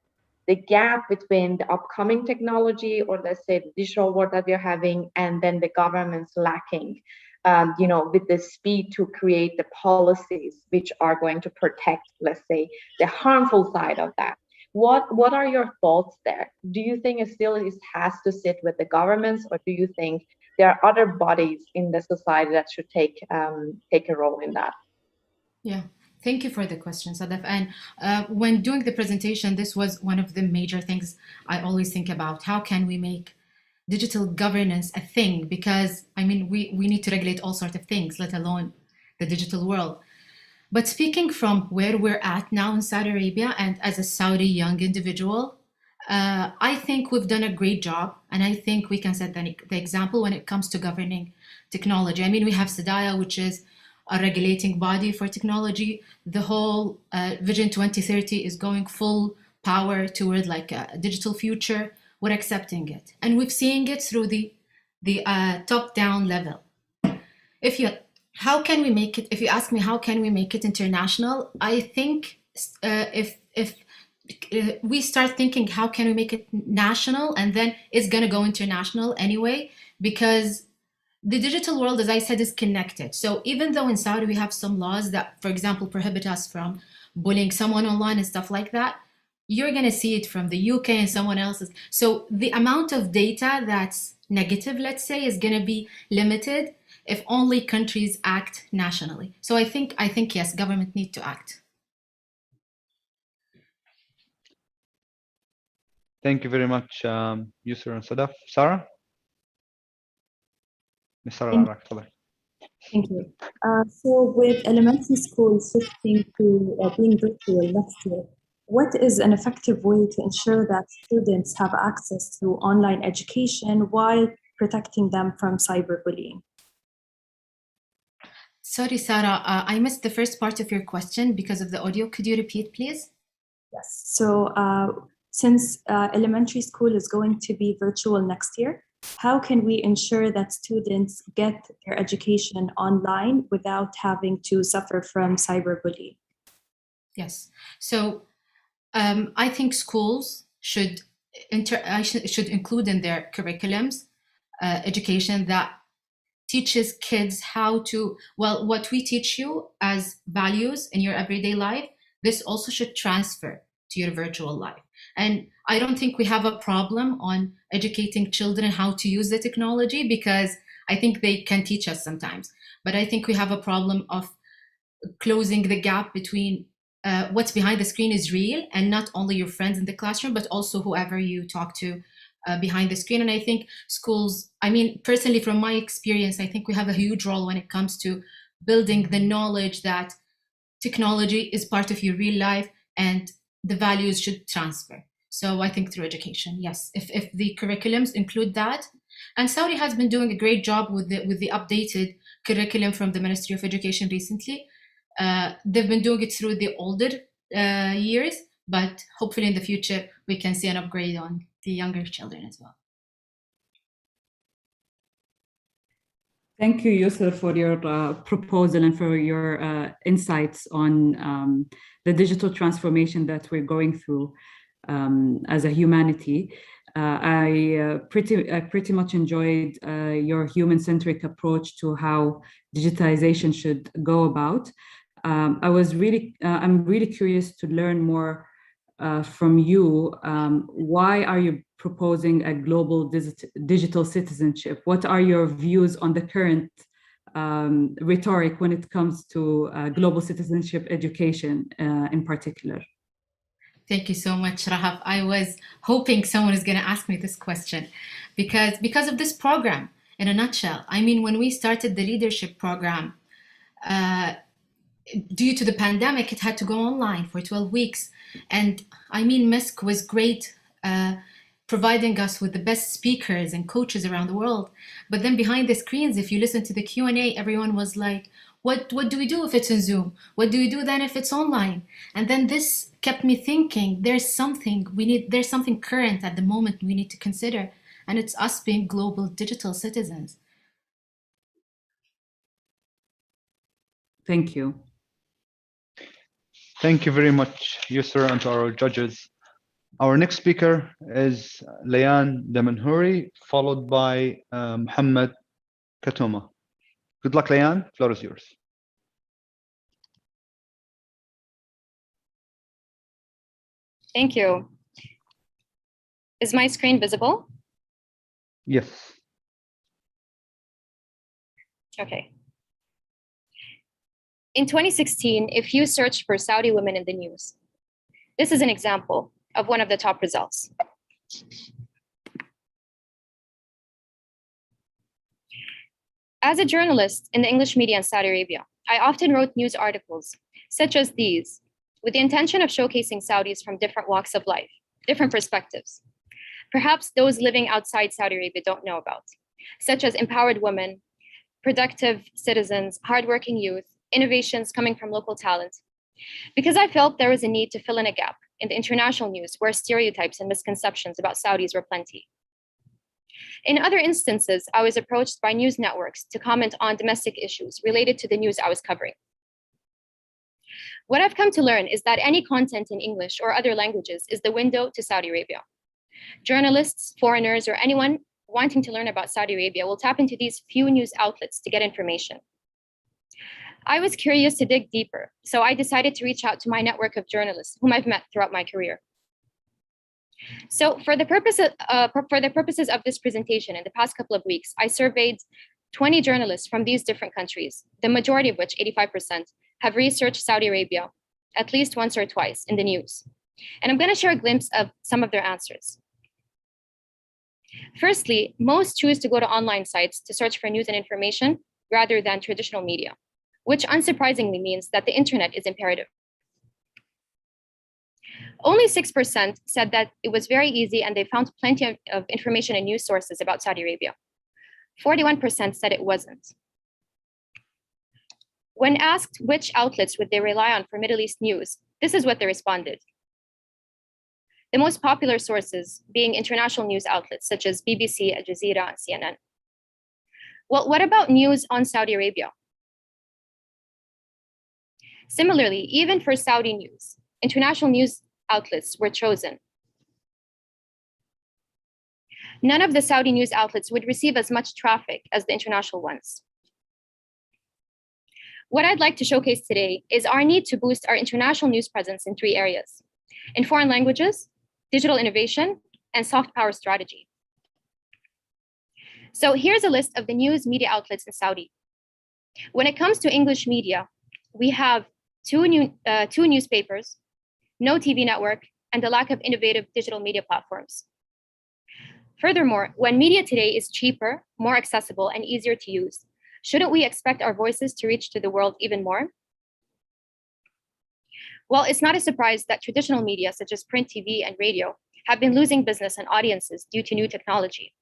the gap between the upcoming technology, or let's say the digital world that we're having, and then the government's lacking. With the speed to create the policies which are going to protect, let's say, the harmful side of that. What are your thoughts there? Do you think it still has to sit with the governments, or do you think there are other bodies in the society that should take a role in that? Yeah, thank you for the question, Sadaf. And when doing the presentation, this was one of the major things I always think about. How can we make digital governance a thing? Because we need to regulate all sorts of things, let alone the digital world. But speaking from where we're at now in Saudi Arabia, and as a Saudi young individual, I think we've done a great job, and I think we can set the example when it comes to governing technology. We have SDAIA, which is a regulating body for technology. The whole Vision 2030 is going full power toward like a digital future. We're accepting it, and we've seen it through the top-down level. If you ask me how can we make it international, I think if we start thinking how can we make it national, and then it's going to go international anyway, because the digital world, as I said, is connected. So even though in Saudi we have some laws that, for example, prohibit us from bullying someone online and stuff like that, you're going to see it from the UK and someone else's. So the amount of data that's negative, let's say, is going to be limited if only countries act nationally. So I think yes, government need to act. Thank you very much, Yusur and Sadaf. Sarah? Ms. Sarah Al-Arak, tafadhali. Thank you. So with elementary school shifting to being virtual next year, what is an effective way to ensure that students have access to online education while protecting them from cyberbullying? Sorry, Sarah, I missed the first part of your question because of the audio. Could you repeat, please? Yes. So since elementary school is going to be virtual next year, how can we ensure that students get their education online without having to suffer from cyberbullying? Yes. So I think schools should include in their curriculums education that teaches kids how to, well, what we teach you as values in your everyday life, this also should transfer to your virtual life. And I don't think we have a problem on educating children how to use the technology, because I think they can teach us sometimes. But I think we have a problem of closing the gap between what's behind the screen is real, and not only your friends in the classroom, but also whoever you talk to behind the screen. And I think schools, I mean, personally, from my experience, I think we have a huge role when it comes to building the knowledge that technology is part of your real life and the values should transfer. So I think through education, yes, if the curriculums include that. And Saudi has been doing a great job with the updated curriculum from the Ministry of Education recently. They've been doing it through the older years, but hopefully in the future we can see an upgrade on the younger children as well. Thank you, Yusuf, for your proposal and for your insights on the digital transformation that we're going through as a humanity. I pretty much enjoyed your human-centric approach to how digitization should go about. I'm really curious to learn more from you. Why are you proposing a global digital citizenship? What are your views on the current rhetoric when it comes to global citizenship education in particular? Thank you so much, Rahaf. I was hoping someone is going to ask me this question because of this program. In a nutshell, I mean, when we started the leadership program, due to the pandemic, it had to go online for 12 weeks. And I mean, MESC was great, providing us with the best speakers and coaches around the world. But then behind the screens, if you listen to the Q&A, everyone was like, what do we do if it's in Zoom? What do we do then if it's online? And then this kept me thinking, there's something current at the moment we need to consider, and it's us being global digital citizens. Thank you. Thank you very much, Yusra, and to our judges. Our next speaker is Layan Damanhouri, followed by Mohammed Katuma. Good luck, Layan. Floor is yours. Thank you. Is my screen visible? Yes. Okay. In 2016, if you search for Saudi women in the news, this is an example of one of the top results. As a journalist in the English media in Saudi Arabia, I often wrote news articles such as these with the intention of showcasing Saudis from different walks of life, different perspectives. Perhaps those living outside Saudi Arabia don't know about, such as empowered women, productive citizens, hardworking youth, innovations coming from local talent. Because I felt there was a need to fill in a gap in the international news where stereotypes and misconceptions about Saudis were plenty. In other instances, I was approached by news networks to comment on domestic issues related to the news I was covering. What I've come to learn is that any content in English or other languages is the window to Saudi Arabia. Journalists, foreigners, or anyone wanting to learn about Saudi Arabia will tap into these few news outlets to get information. I was curious to dig deeper, so I decided to reach out to my network of journalists whom I've met throughout my career. So for the purposes of this presentation in the past couple of weeks, I surveyed 20 journalists from these different countries, the majority of which, 85%, have researched Saudi Arabia at least once or twice in the news. And I'm going to share a glimpse of some of their answers. Firstly, most choose to go to online sites to search for news and information rather than traditional media, which unsurprisingly means that the internet is imperative. Only 6% said that it was very easy and they found plenty of information and news sources about Saudi Arabia. 41% said it wasn't. When asked which outlets would they rely on for Middle East news, this is what they responded. The most popular sources being international news outlets such as BBC, Al Jazeera, and CNN. Well, what about news on Saudi Arabia? Similarly, even for Saudi news, international news outlets were chosen. none of the Saudi news outlets would receive as much traffic as the international ones. What I'd like to showcase today is our need to boost our international news presence in 3 areas: in foreign languages, digital innovation, and soft power strategy. So here's a list of the news media outlets in Saudi. When it comes to English media, we have two newspapers, no TV network, and the lack of innovative digital media platforms. Furthermore, when media today is cheaper, more accessible, and easier to use, shouldn't we expect our voices to reach to the world even more? Well, it's not a surprise that traditional media such as print TV and radio have been losing business and audiences due to new technology.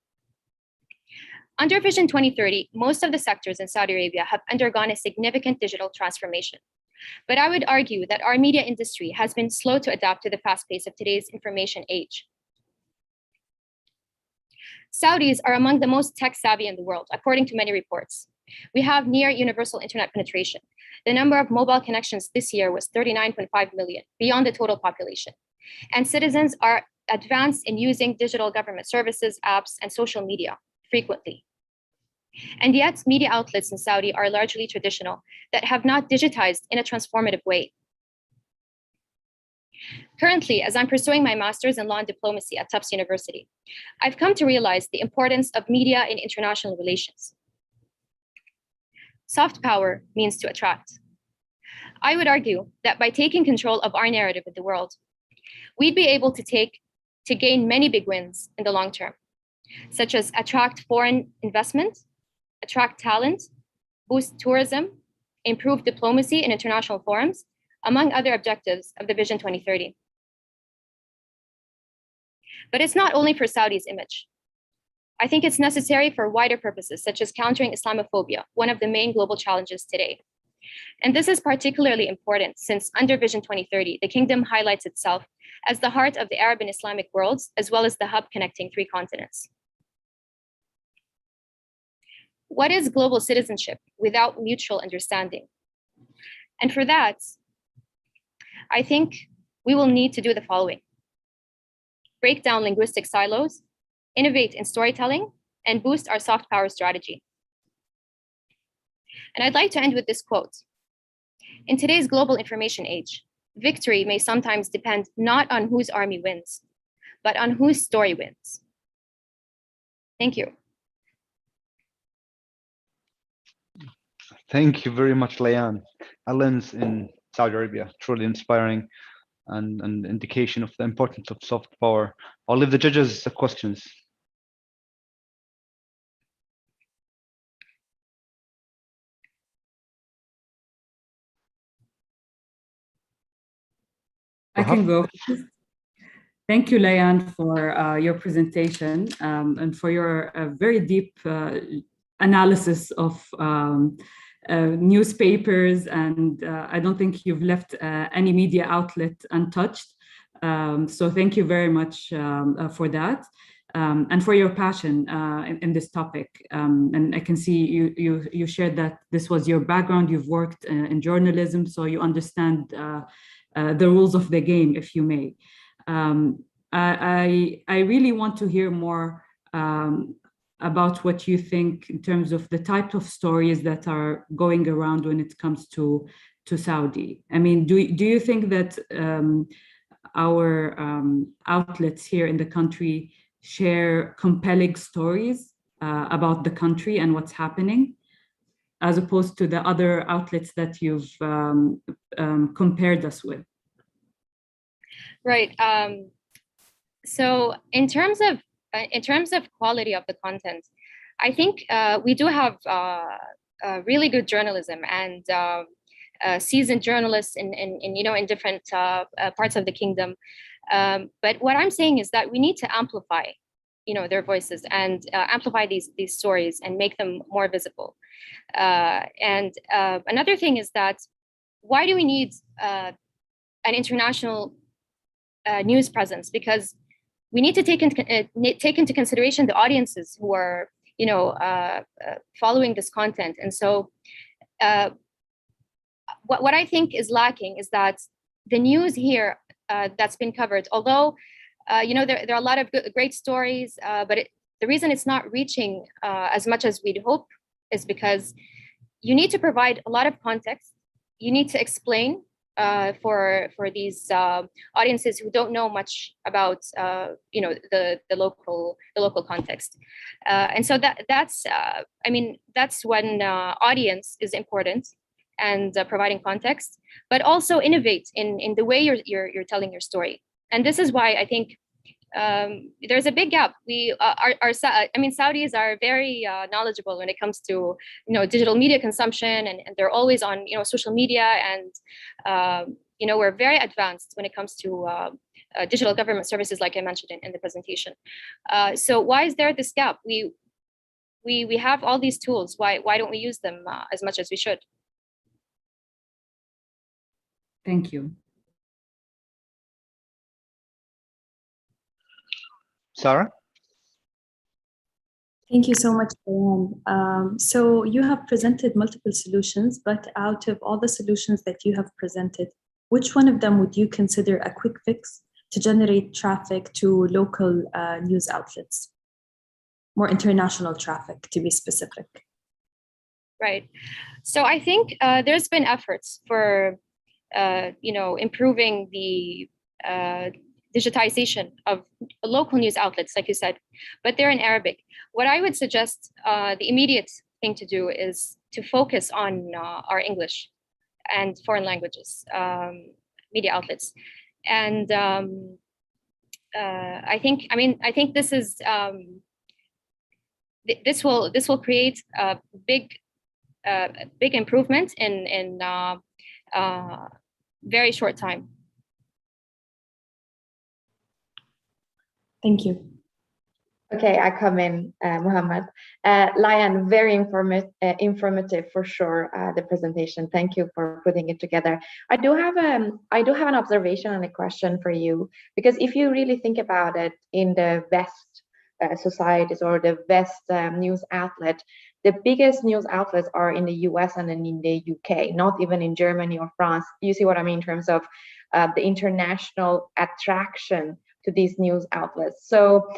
Under Vision 2030, most of the sectors in Saudi Arabia have undergone a significant digital transformation. But I would argue that our media industry has been slow to adapt to the fast pace of today's information age. Saudis are among the most tech savvy in the world, according to many reports. We have near universal internet penetration. The number of mobile connections this year was 39.5 million, beyond the total population. And citizens are advanced in using digital government services, apps, and social media frequently. And yet, media outlets in Saudi are largely traditional that have not digitized in a transformative way. Currently, as I'm pursuing my master's in law and diplomacy at Tufts University, I've come to realize the importance of media in international relations. Soft power means to attract. I would argue that by taking control of our narrative in the world, we'd be able to gain many big wins in the long term, such as attract foreign investment, attract talent, boost tourism, improve diplomacy in international forums, among other objectives of the Vision 2030. But it's not only for Saudi's image. I think it's necessary for wider purposes, such as countering Islamophobia, one of the main global challenges today. And this is particularly important since under Vision 2030, the kingdom highlights itself as the heart of the Arab and Islamic worlds, as well as the hub connecting 3 continents. What is global citizenship without mutual understanding? And for that, I think we will need to do the following: break down linguistic silos, innovate in storytelling, and boost our soft power strategy. And I'd like to end with this quote. In today's global information age, victory may sometimes depend not on whose army wins, but on whose story wins. Thank you. Thank you very much, Layan. A lens in Saudi Arabia, truly inspiring and an indication of the importance of soft power. I'll leave the judges the questions. I can go. Thank you, Layan, for your presentation and for your very deep analysis of newspapers, and I don't think you've left any media outlet untouched. So thank you very much for that and for your passion in this topic. And I can see you shared that this was your background. You've worked in journalism, so you understand the rules of the game, if you may. I really want to hear more about what you think in terms of the type of stories that are going around when it comes to Saudi. I mean, do you think that our outlets here in the country share compelling stories about the country and what's happening, as opposed to the other outlets that you've compared us with? Right. So in terms of quality of the content, I think we do have really good journalism and seasoned journalists in different parts of the kingdom. But what I'm saying is that we need to amplify, their voices and amplify these stories and make them more visible. And another thing is that why do we need an international news presence? Because we need to take into consideration the audiences who are, following this content. And so, what I think is lacking is that the news here that's been covered, although there are a lot of great stories, but the reason it's not reaching as much as we'd hope is because you need to provide a lot of context. You need to explain for these audiences who don't know much about the local context, and so that's when audience is important, and providing context, but also innovate in the way you're telling your story. And this is why I think there's a big gap. Saudis are very knowledgeable when it comes to digital media consumption, and they're always on social media, and we're very advanced when it comes to digital government services, like I mentioned in the presentation. So why is there this gap? We have all these tools. Why don't we use them as much as we should? Thank you. Sarah? Thank you so much, Diane. So you have presented multiple solutions, but out of all the solutions that you have presented, which one of them would you consider a quick fix to generate traffic to local news outlets? More international traffic, to be specific. Right. So I think there's been efforts for improving the digitization of local news outlets, like you said, but they're in Arabic. What I would suggest, the immediate thing to do is to focus on our English and foreign languages media outlets. And I think this is this will create a big improvement in very short time. Thank you. Okay, I come in, Muhammad. Layan, very informative for sure, the presentation. Thank you for putting it together. I do have an observation and a question for you, because if you really think about it, in the West societies or the West news outlet, the biggest news outlets are in the US and in the UK, not even in Germany or France. You see what I mean in terms of the international attraction to these news outlets. So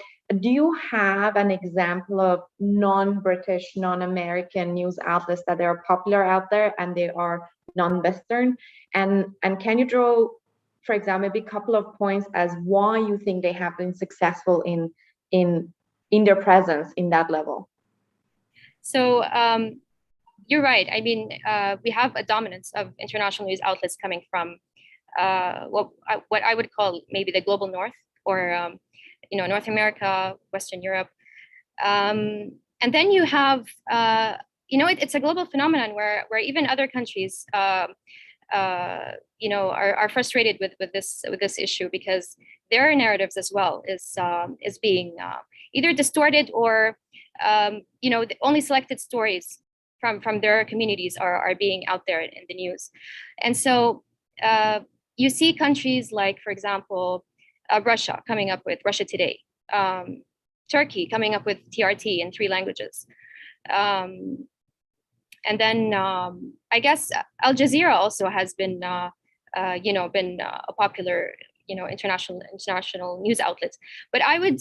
do you have an example of non-British, non-American news outlets that are popular out there and they are non-Western? And can you draw, for example, maybe a couple of points as why you think they have been successful in their presence in that level? So you're right. I mean, we have a dominance of international news outlets coming from what I would call maybe the global north, or North America, Western Europe, and then you have it's a global phenomenon where even other countries are frustrated with this issue, because their narratives as well is being either distorted, or only selected stories from their communities are being out there in the news. And so you see countries like, for example, Russia coming up with Russia Today, Turkey coming up with TRT in 3 languages. And then I guess Al Jazeera also has been, been a popular, international news outlet. But I would,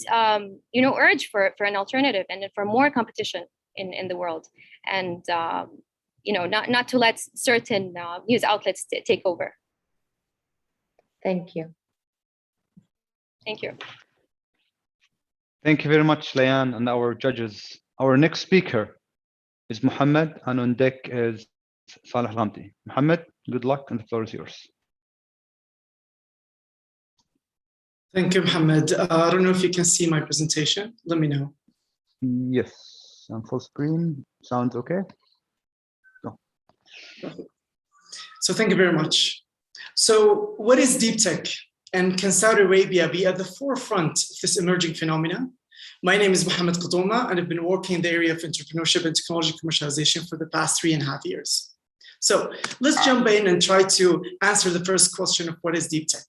urge for an alternative and for more competition in the world, and not to let certain news outlets take over. Thank you. Thank you. Thank you very much, Layan, and our judges. Our next speaker is Muhammad, and on deck is Saleh Ghamdi. Muhammad, good luck, and the floor is yours. Thank you, Muhammad. I don't know if you can see my presentation. Let me know. Yes, on full screen. Sounds okay? Go. So thank you very much. So what is deep tech? And can Saudi Arabia be at the forefront of this emerging phenomenon? My name is Mohammed Qatouma, and I've been working in the area of entrepreneurship and technology commercialization for the past 3.5 years. So let's jump in and try to answer the first question of what is deep tech.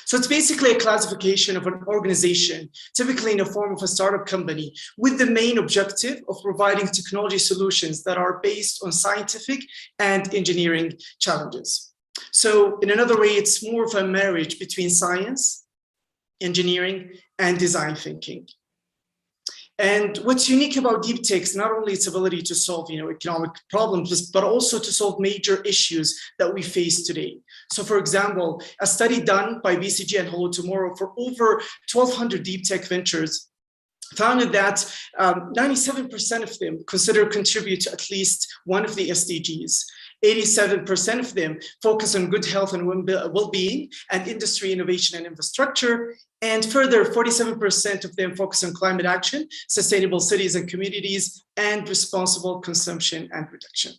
So it's basically a classification of an organization, typically in the form of a startup company, with the main objective of providing technology solutions that are based on scientific and engineering challenges. So in another way, it's more of a marriage between science, engineering, and design thinking. And what's unique about deep tech is not only its ability to solve, economic problems, but also to solve major issues that we face today. So, for example, a study done by BCG and Hello Tomorrow for over 1,200 deep tech ventures found that 97% of them contribute to at least one of the SDGs. 87% of them focus on good health and well-being and industry innovation and infrastructure. And further, 47% of them focus on climate action, sustainable cities and communities, and responsible consumption and reduction.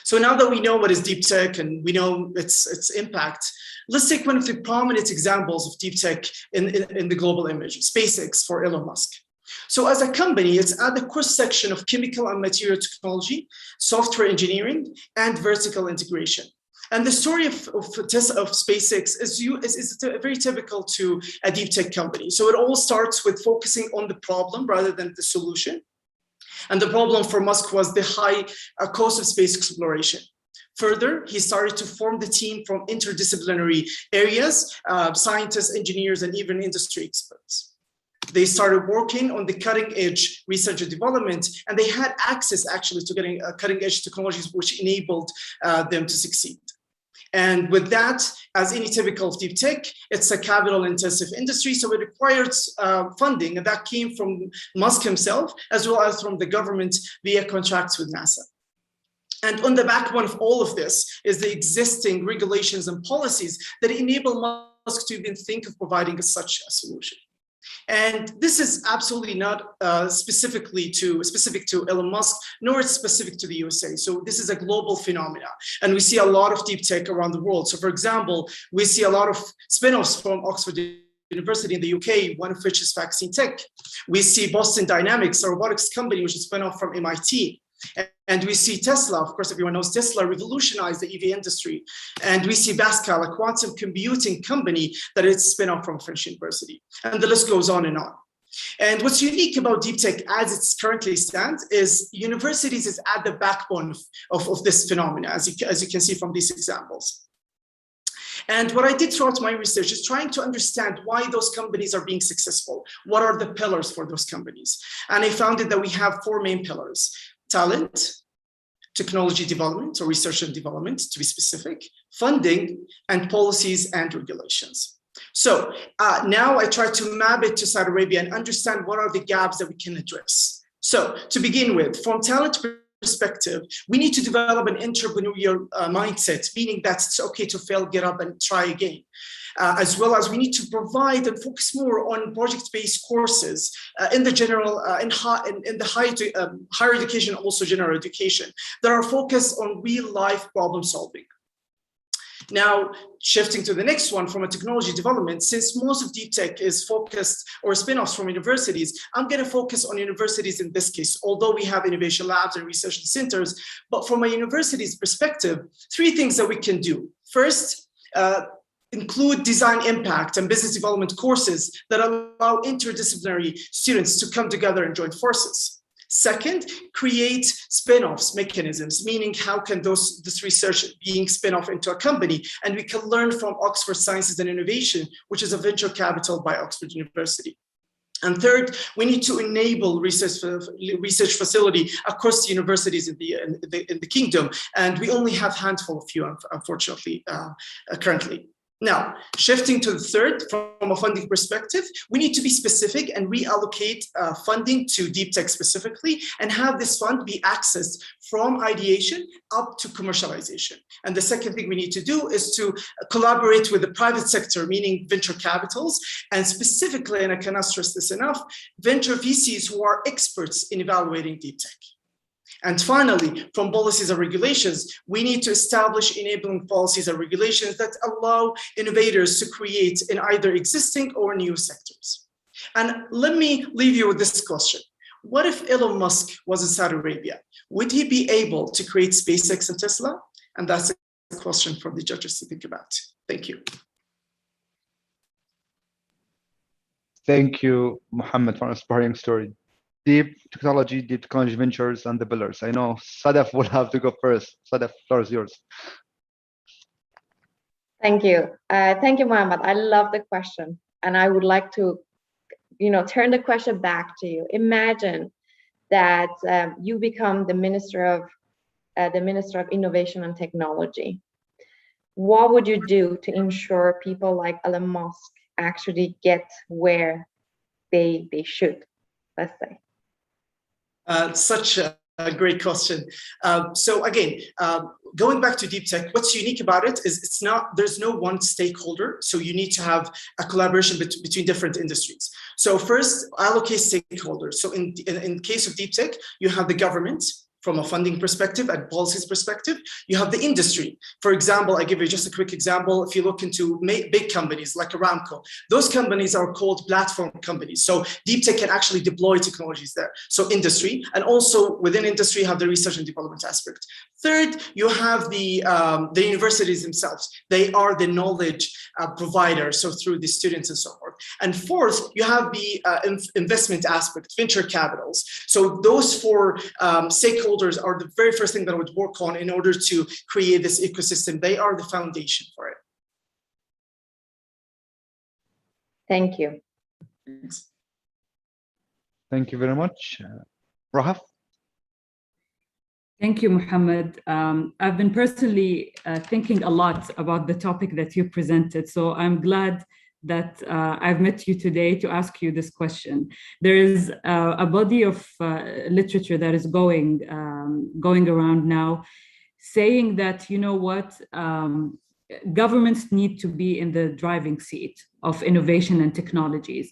So now that we know what is deep tech and we know its impact, let's take one of the prominent examples of deep tech in the global image, SpaceX for Elon Musk. So as a company, it's at the cross-section of chemical and material technology, software engineering, and vertical integration. And the story of SpaceX is very typical to a deep tech company. So it all starts with focusing on the problem rather than the solution. And the problem for Musk was the high cost of space exploration. Further, he started to form the team from interdisciplinary areas, scientists, engineers, and even industry experts. They started working on the cutting edge research and development, and they had access actually to getting cutting edge technologies which enabled them to succeed. And with that, as any typical of deep tech, it's a capital intensive industry. So it requires funding, and that came from Musk himself, as well as from the government via contracts with NASA. And on the backbone of all of this is the existing regulations and policies that enable Musk to even think of providing such a solution. And this is absolutely not specific to Elon Musk, nor it's specific to the USA. So this is a global phenomena. And we see a lot of deep tech around the world. So for example, we see a lot of spin-offs from Oxford University in the UK, one of which is vaccine tech. We see Boston Dynamics, a robotics company, which is spun off from MIT. And we see Tesla, of course, everyone knows Tesla revolutionized the EV industry. And we see Pascal, a quantum computing company that is spin off from French University. And the list goes on and on. And what's unique about deep tech as it's currently stands is universities is at the backbone of this phenomena, as you can see from these examples. And what I did throughout my research is trying to understand why those companies are being successful. What are the pillars for those companies? And I found that we have four main pillars: talent, technology development or research and development, to be specific, funding, and policies and regulations. So now I try to map it to Saudi Arabia and understand what are the gaps that we can address. So to begin with, from talent perspective, we need to develop an entrepreneurial mindset, meaning that it's okay to fail, get up and try again. As well as we need to provide and focus more on project-based courses in the general, in the higher education, also general education, that are focused on real-life problem solving. Now, shifting to the next one from a technology development, since most of deep tech is focused or spin-offs from universities, I'm going to focus on universities in this case, although we have innovation labs and research centers. But from a university's perspective, three things that we can do. First, include design impact and business development courses that allow interdisciplinary students to come together and join forces. Second, create spin-offs mechanisms, meaning how can this research being spin-off into a company, and we can learn from Oxford Sciences and Innovation, which is a venture capital by Oxford University. And third, we need to enable research facility across the universities in the kingdom, and we only have a handful of few, unfortunately, currently. Now, shifting to the third, from a funding perspective, we need to be specific and reallocate funding to deep tech specifically, and have this fund be accessed from ideation up to commercialization. And the second thing we need to do is to collaborate with the private sector, meaning venture capitals, and specifically, and I cannot stress this enough, venture VCs who are experts in evaluating deep tech. And finally, from policies and regulations, we need to establish enabling policies and regulations that allow innovators to create in either existing or new sectors. And let me leave you with this question. What if Elon Musk was in Saudi Arabia? Would he be able to create SpaceX and Tesla? And that's a question for the judges to think about. Thank you. Thank you, Mohammed, for an inspiring story. Deep technology ventures, and the pillars. I know Sadaf will have to go first. Sadaf, the floor is yours. Thank you. Thank you, Mohammed. I love the question. And I would like to turn the question back to you. Imagine that you become the Minister of Innovation and Technology. What would you do to ensure people like Elon Musk actually get where they should, let's say? Such a great question. So again, going back to deep tech, what's unique about it is there's no one stakeholder. So you need to have a collaboration between different industries. So first, allocate stakeholders. So in case of deep tech, you have the government from a funding perspective and policies perspective. You have the industry. For example, I give you just a quick example. If you look into big companies like Aramco, those companies are called platform companies. So deep tech can actually deploy technologies there. So industry, and also within industry, you have the research and development aspect. Third, you have the universities themselves. They are the knowledge provider, so through the students and so forth. And fourth, you have the investment aspect, venture capitals. So those four stakeholders are the very first thing that I would work on in order to create this ecosystem. They are the foundation for it. Thank you. Thanks. Thank you very much. Rahaf? Thank you, Mohammed. I've been personally thinking a lot about the topic that you presented, so I'm glad that I've met you today to ask you this question. There is a body of literature that is going around now saying that, you know what, governments need to be in the driving seat of innovation and technologies.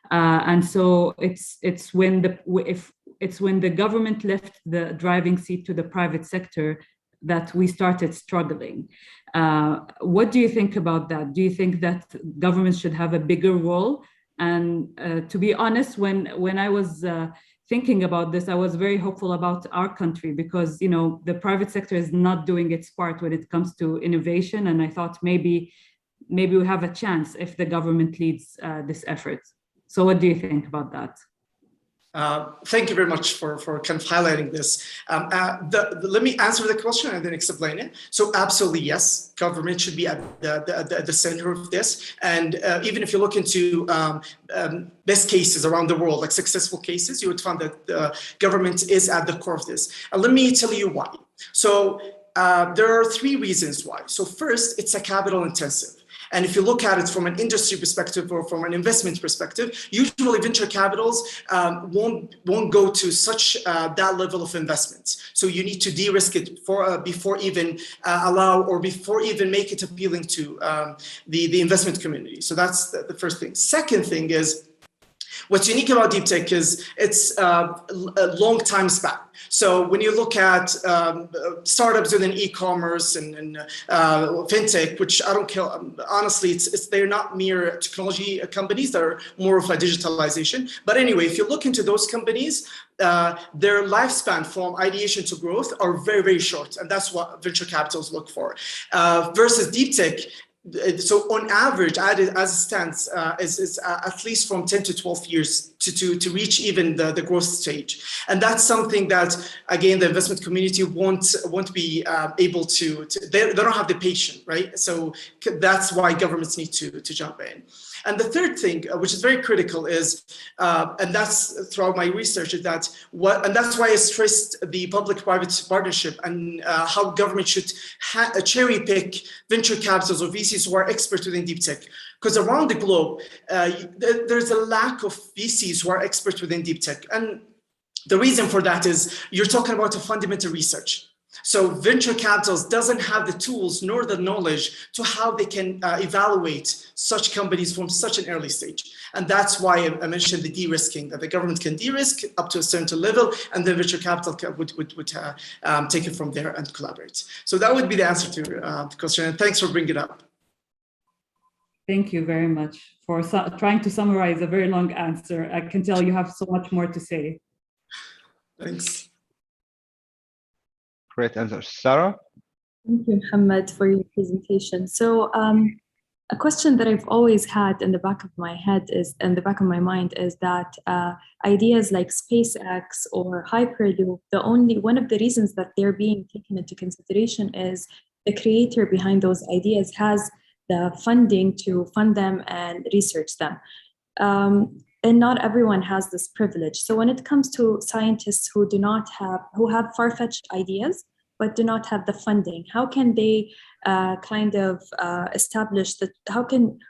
And so it's when the government left the driving seat to the private sector that we started struggling. What do you think about that? Do you think that governments should have a bigger role? And to be honest, when I was thinking about this, I was very hopeful about our country because, you know, the private sector is not doing its part when it comes to innovation. And I thought maybe we have a chance if the government leads this effort. So what do you think about that? Thank you very much for kind of highlighting this. Let me answer the question and then explain it. So absolutely, yes, government should be at the center of this. And even if you look into best cases around the world, like successful cases, you would find that the government is at the core of this. And let me tell you why. So there are three reasons why. So first, it's a capital intensive. And if you look at it from an industry perspective or from an investment perspective, usually venture capitals won't go to such that level of investments. So you need to de-risk it before even before even make it appealing to the investment community. So that's the first thing. Second thing is, what's unique about deep tech is it's a long time span. So when you look at startups within e-commerce and fintech, which I don't care, honestly, they're not mere technology companies, they're more of a digitalization. But anyway, if you look into those companies, their lifespan from ideation to growth are very, very short. And that's what venture capitals look for. Versus deep tech, so on average, as it stands, is at least from 10 to 12 years to reach even the growth stage. And that's something that, again, the investment community won't be able to they don't have the patience, right? So that's why governments need to jump in. And the third thing, which is very critical, is, and that's throughout my research, is that and that's why I stressed the public-private partnership and how government should cherry pick venture capitals or VCs who are experts within deep tech. Because around the globe, there's a lack of VCs who are experts within deep tech. And the reason for that is you're talking about a fundamental research. So venture capitals doesn't have the tools nor the knowledge to how they can evaluate such companies from such an early stage. And that's why I mentioned the de-risking, that the government can de-risk up to a certain level, and then venture capital would take it from there and collaborate. So that would be the answer to the question. And thanks for bringing it up. Thank you very much for trying to summarize a very long answer. I can tell you have so much more to say. Thanks. Great answer. Sarah? Thank you, Mohammed, for your presentation. So a question that I've always had in the back of my head back of my mind is that ideas like SpaceX or Hyperloop, one of the reasons that they're being taken into consideration is the creator behind those ideas has the funding to fund them and research them. and not everyone has this privilege. So when it comes to scientists who have far-fetched ideas, but do not have the funding, how can they establish that?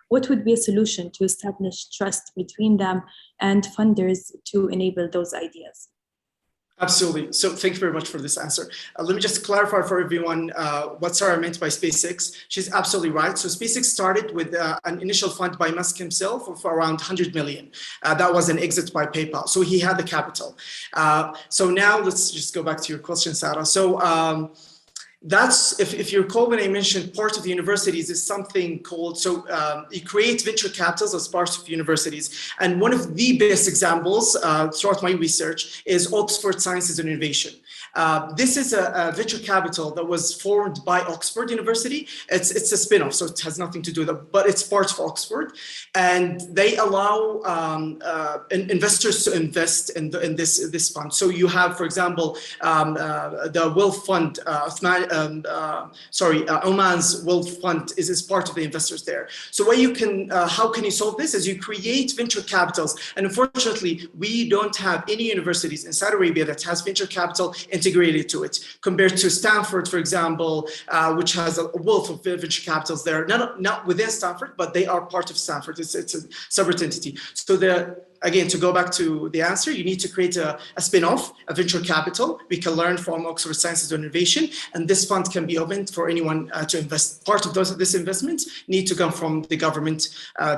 What would be a solution to establish trust between them and funders to enable those ideas? Absolutely. So thank you very much for this answer. Let me just clarify for everyone what Sarah meant by SpaceX. She's absolutely right. So SpaceX started with an initial fund by Musk himself of around 100 million. That was an exit by PayPal. So he had the capital. So now let's just go back to your question, Sarah. So that's, if you recall when I mentioned part of the universities is something called, you create venture capitals as part of universities. And one of the best examples throughout my research is Oxford Sciences and Innovation. This is a venture capital that was formed by Oxford University. It's a spin-off, so it has nothing to do with it, but it's part of Oxford. And they allow investors to invest in this fund. So you have, for example, the Wealth Fund, Oman's Wealth Fund is part of the investors there. So how can you solve this? Is you create venture capitals. And unfortunately, we don't have any universities in Saudi Arabia that has venture capital integrated to it, compared to Stanford, for example, which has a wealth of venture capitals there, not within Stanford, but they are part of Stanford. It's a separate entity. So again, to go back to the answer, you need to create a spin-off, a venture capital. We can learn from Oxford Sciences and Innovation, and this fund can be opened for anyone to invest. Part of this investment need to come from the government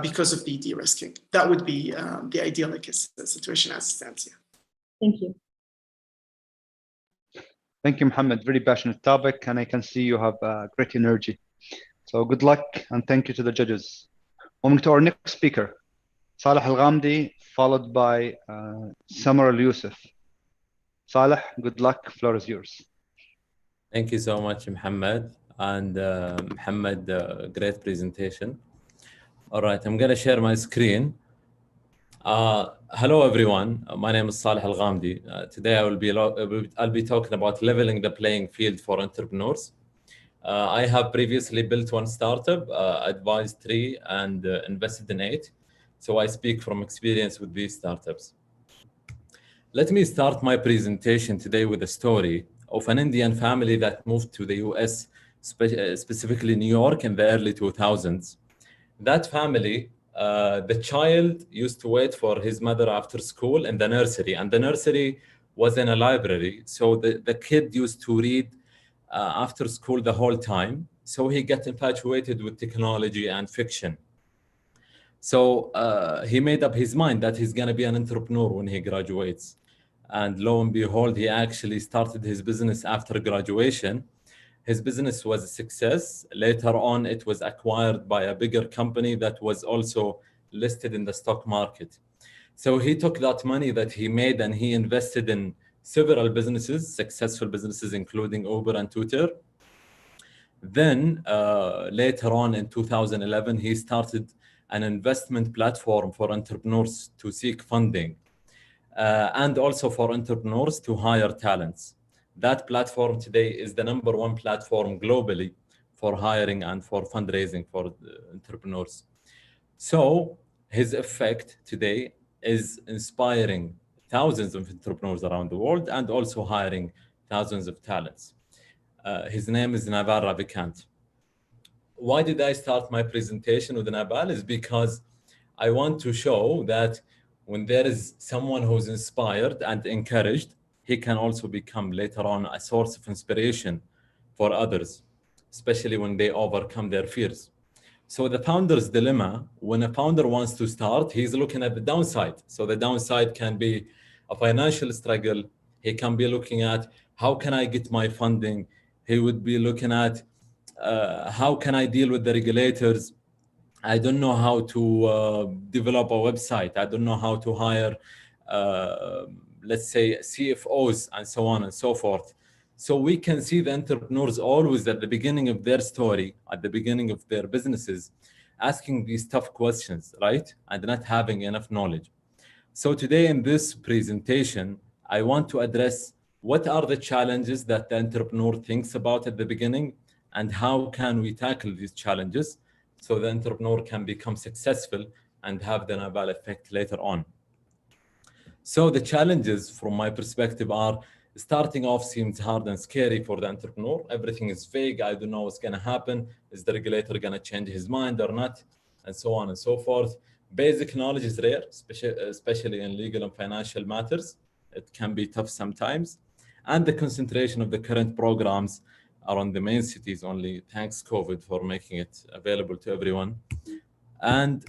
because of the de-risking. That would be the ideal situation as it stands. Yeah. Thank you. Thank you, Mohammed. Very passionate topic, and I can see you have great energy. So good luck, and thank you to the judges. Moving to our next speaker, Saleh Al-Ghamdi, followed by Samar Al-Yusuf. Saleh, good luck. Floor is yours. Thank you so much, Mohammed. And Mohammed, great presentation. All right, I'm going to share my screen. Hello, everyone. My name is Saleh Al-Ghamdi. Today, I'll be talking about leveling the playing field for entrepreneurs. I have previously built one startup, advised 3, and invested in 8. So I speak from experience with these startups. Let me start my presentation today with a story of an Indian family that moved to the US, specifically New York, in the early 2000s. That family, the child used to wait for his mother after school in the nursery, and the nursery was in a library. So the kid used to read after school the whole time. So he got infatuated with technology and fiction. So he made up his mind that he's going to be an entrepreneur when he graduates. And lo and behold, he actually started his business after graduation. His business was a success. Later on, it was acquired by a bigger company that was also listed in the stock market. So he took that money that he made and he invested in several businesses, successful businesses, including Uber and Twitter. Then later on in 2011, he started an investment platform for entrepreneurs to seek funding and also for entrepreneurs to hire talents. That platform today is the #1 platform globally for hiring and for fundraising for entrepreneurs. So his effect today is inspiring thousands of entrepreneurs around the world and also hiring thousands of talents. His name is Naval Ravikant. Why did I start my presentation with Naval? Is because I want to show that when there is someone who's inspired and encouraged, he can also become later on a source of inspiration for others, especially when they overcome their fears. So the founder's dilemma, when a founder wants to start, he's looking at the downside. So the downside can be a financial struggle. He can be looking at how can I get my funding? He would be looking at how can I deal with the regulators? I don't know how to develop a website. I don't know how to hire, let's say, CFOs and so on and so forth. So we can see the entrepreneurs always at the beginning of their story, at the beginning of their businesses, asking these tough questions, right? And not having enough knowledge. So today in this presentation, I want to address what are the challenges that the entrepreneur thinks about at the beginning and how can we tackle these challenges so the entrepreneur can become successful and have the Naval effect later on. So the challenges from my perspective are starting off seems hard and scary for the entrepreneur. Everything is vague. I don't know what's going to happen. Is the regulator going to change his mind or not? And so on and so forth. Basic knowledge is rare, especially in legal and financial matters. It can be tough sometimes. And the concentration of the current programs are on the main cities only, thanks COVID for making it available to everyone. And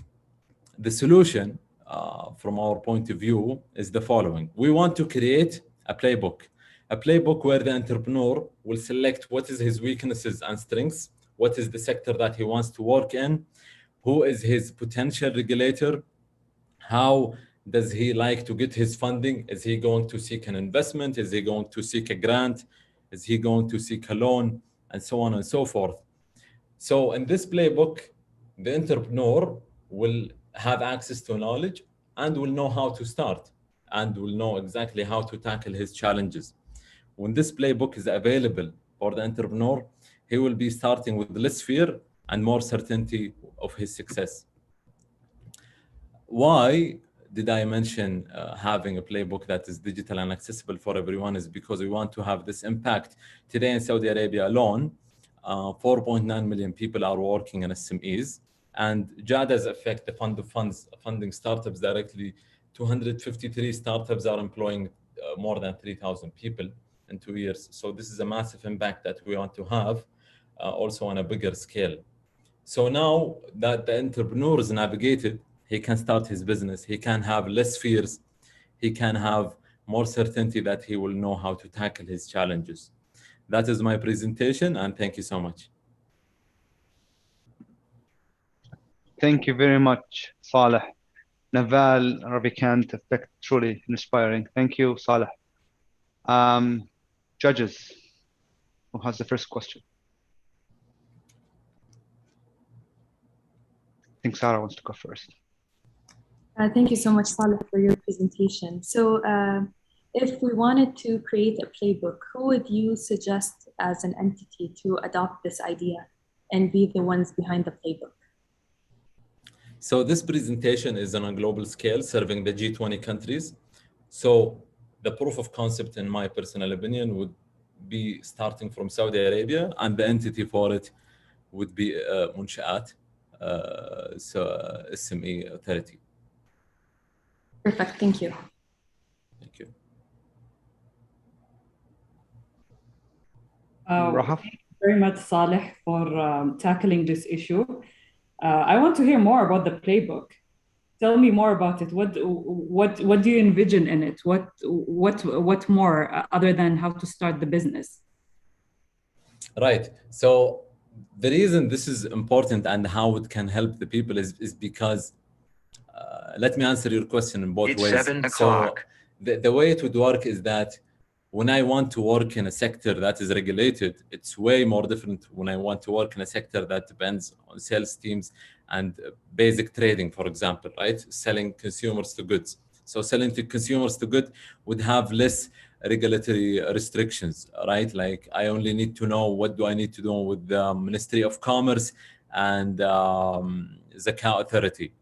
the solution from our point of view is the following. We want to create a playbook where the entrepreneur will select what is his weaknesses and strengths, what is the sector that he wants to work in, who is his potential regulator, how does he like to get his funding, is he going to seek an investment, is he going to seek a grant, is he going to seek a loan, and so on and so forth. So in this playbook, the entrepreneur will have access to knowledge and will know how to start and will know exactly how to tackle his challenges. When this playbook is available for the entrepreneur, he will be starting with less fear and more certainty of his success. Why did I mention having a playbook that is digital and accessible for everyone? Is because we want to have this impact. Today in Saudi Arabia alone, 4.9 million people are working in SMEs, and JADA's effect, the fund of funds funding startups directly, 253 startups are employing more than 3,000 people in 2 years. So this is a massive impact that we want to have also on a bigger scale. So now that the entrepreneur is navigated, he can start his business, he can have less fears, he can have more certainty that he will know how to tackle his challenges. That is my presentation, and thank you so much. Thank you very much, Saleh. Naval, Ravikant, effect truly inspiring. Thank you, Saleh. Judges, who has the first question? I think Sarah wants to go first. Thank you so much, Saleh, for your presentation. So if we wanted to create a playbook, who would you suggest as an entity to adopt this idea and be the ones behind the playbook? So this presentation is on a global scale, serving the G20 countries. So the proof of concept, in my personal opinion, would be starting from Saudi Arabia, and the entity for it would be Munshaat, so SME authority. Perfect, thank you. Thank you. Rahaf? Thank you very much, Saleh, for tackling this issue. I want to hear more about the playbook. Tell me more about it. What do you envision in it? What more other than how to start the business? Right. So the reason this is important and how it can help the people is because let me answer your question in both ways. It's 7 o'clock. So the way it would work is that when I want to work in a sector that is regulated, it's way more different when I want to work in a sector that depends on sales teams and basic trading, for example, right? Selling consumers to goods. So selling to consumers to goods would have less regulatory restrictions, right? Like I only need to know what do I need to do with the Ministry of Commerce and Zakat Authority.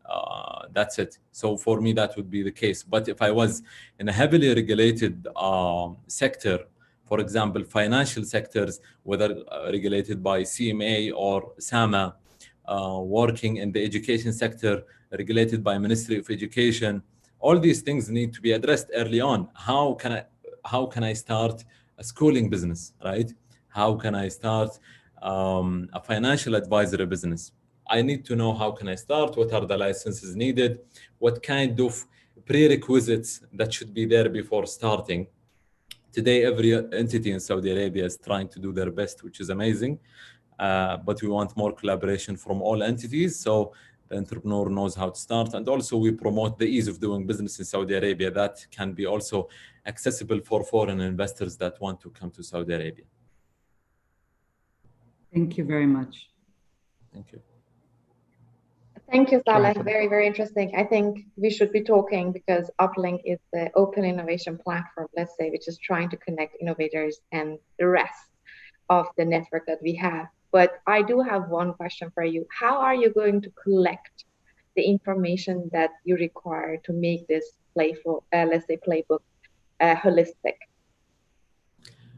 That's it. So for me, that would be the case. But if I was in a heavily regulated sector, for example, financial sectors, whether regulated by CMA or SAMA, working in the education sector, regulated by Ministry of Education, all these things need to be addressed early on. How can I start a schooling business, right? How can I start a financial advisory business? I need to know how can I start, what are the licenses needed, what kind of prerequisites that should be there before starting. Today, every entity in Saudi Arabia is trying to do their best, which is amazing. But we want more collaboration from all entities, so the entrepreneur knows how to start. And also we promote the ease of doing business in Saudi Arabia that can be also accessible for foreign investors that want to come to Saudi Arabia. Thank you very much. Thank you. Thank you, Saleh. Very, very interesting. I think we should be talking because Uplink is the open innovation platform, let's say, which is trying to connect innovators and the rest of the network that we have. But I do have one question for you. How are you going to collect the information that you require to make this playbook holistic.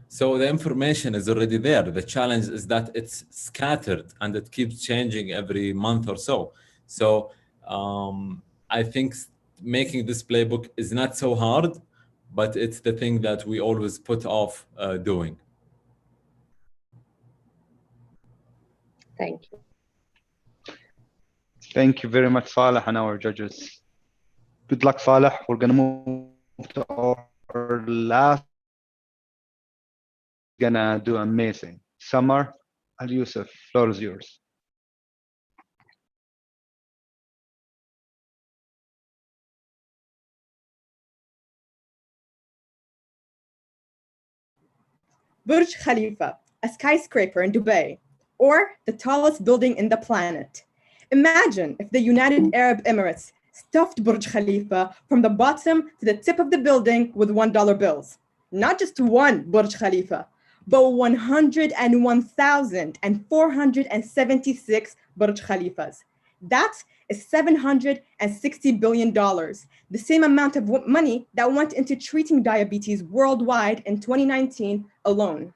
So the information is already there. The challenge is that it's scattered and it keeps changing every month or so. So I think making this playbook is not so hard, but it's the thing that we always put off doing. Thank you. Thank you very much, Saleh, and our judges. Good luck, Saleh. We're going to move to our last. Gonna do amazing. Samar Al Yusuf, floor is yours. Burj Khalifa, a skyscraper in Dubai, or the tallest building in the planet. Imagine if the United Arab Emirates stuffed Burj Khalifa from the bottom to the tip of the building with $1 bills. Not just one Burj Khalifa, but 101,476 Burj Khalifas. That is $760 billion, the same amount of money that went into treating diabetes worldwide in 2019 alone.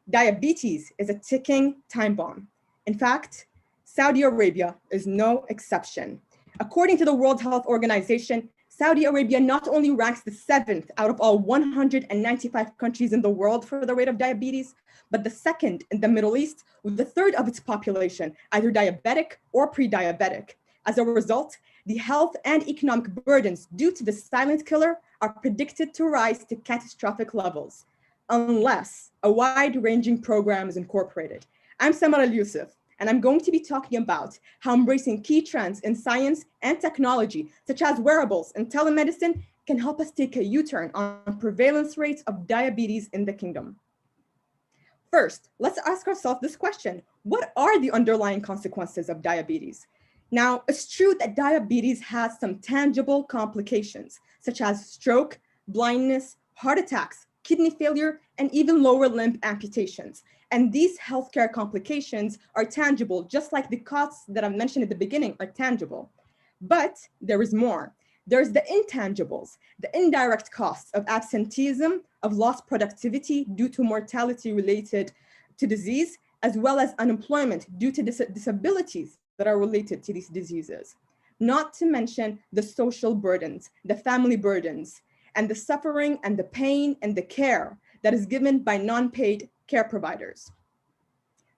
Diabetes is a ticking time bomb. In fact, Saudi Arabia is no exception. According to the World Health Organization, Saudi Arabia not only ranks the 7th out of all 195 countries in the world for the rate of diabetes, but the 2nd in the Middle East, with the 1/3 of its population either diabetic or pre-diabetic. As a result, the health and economic burdens due to the silent killer are predicted to rise to catastrophic levels, unless a wide-ranging program is incorporated. I'm Samar Al Yusuf, and I'm going to be talking about how embracing key trends in science and technology, such as wearables and telemedicine, can help us take a U-turn on prevalence rates of diabetes in the kingdom. First, let's ask ourselves this question: what are the underlying consequences of diabetes? Now, it's true that diabetes has some tangible complications, such as stroke, blindness, heart attacks, kidney failure, and even lower limb amputations. And these healthcare complications are tangible, just like the costs that I mentioned at the beginning are tangible. But there is more. There's the intangibles, the indirect costs of absenteeism, of lost productivity due to mortality related to disease, as well as unemployment due to disabilities that are related to these diseases. Not to mention the social burdens, the family burdens, and the suffering and the pain and the care that is given by non-paid care providers.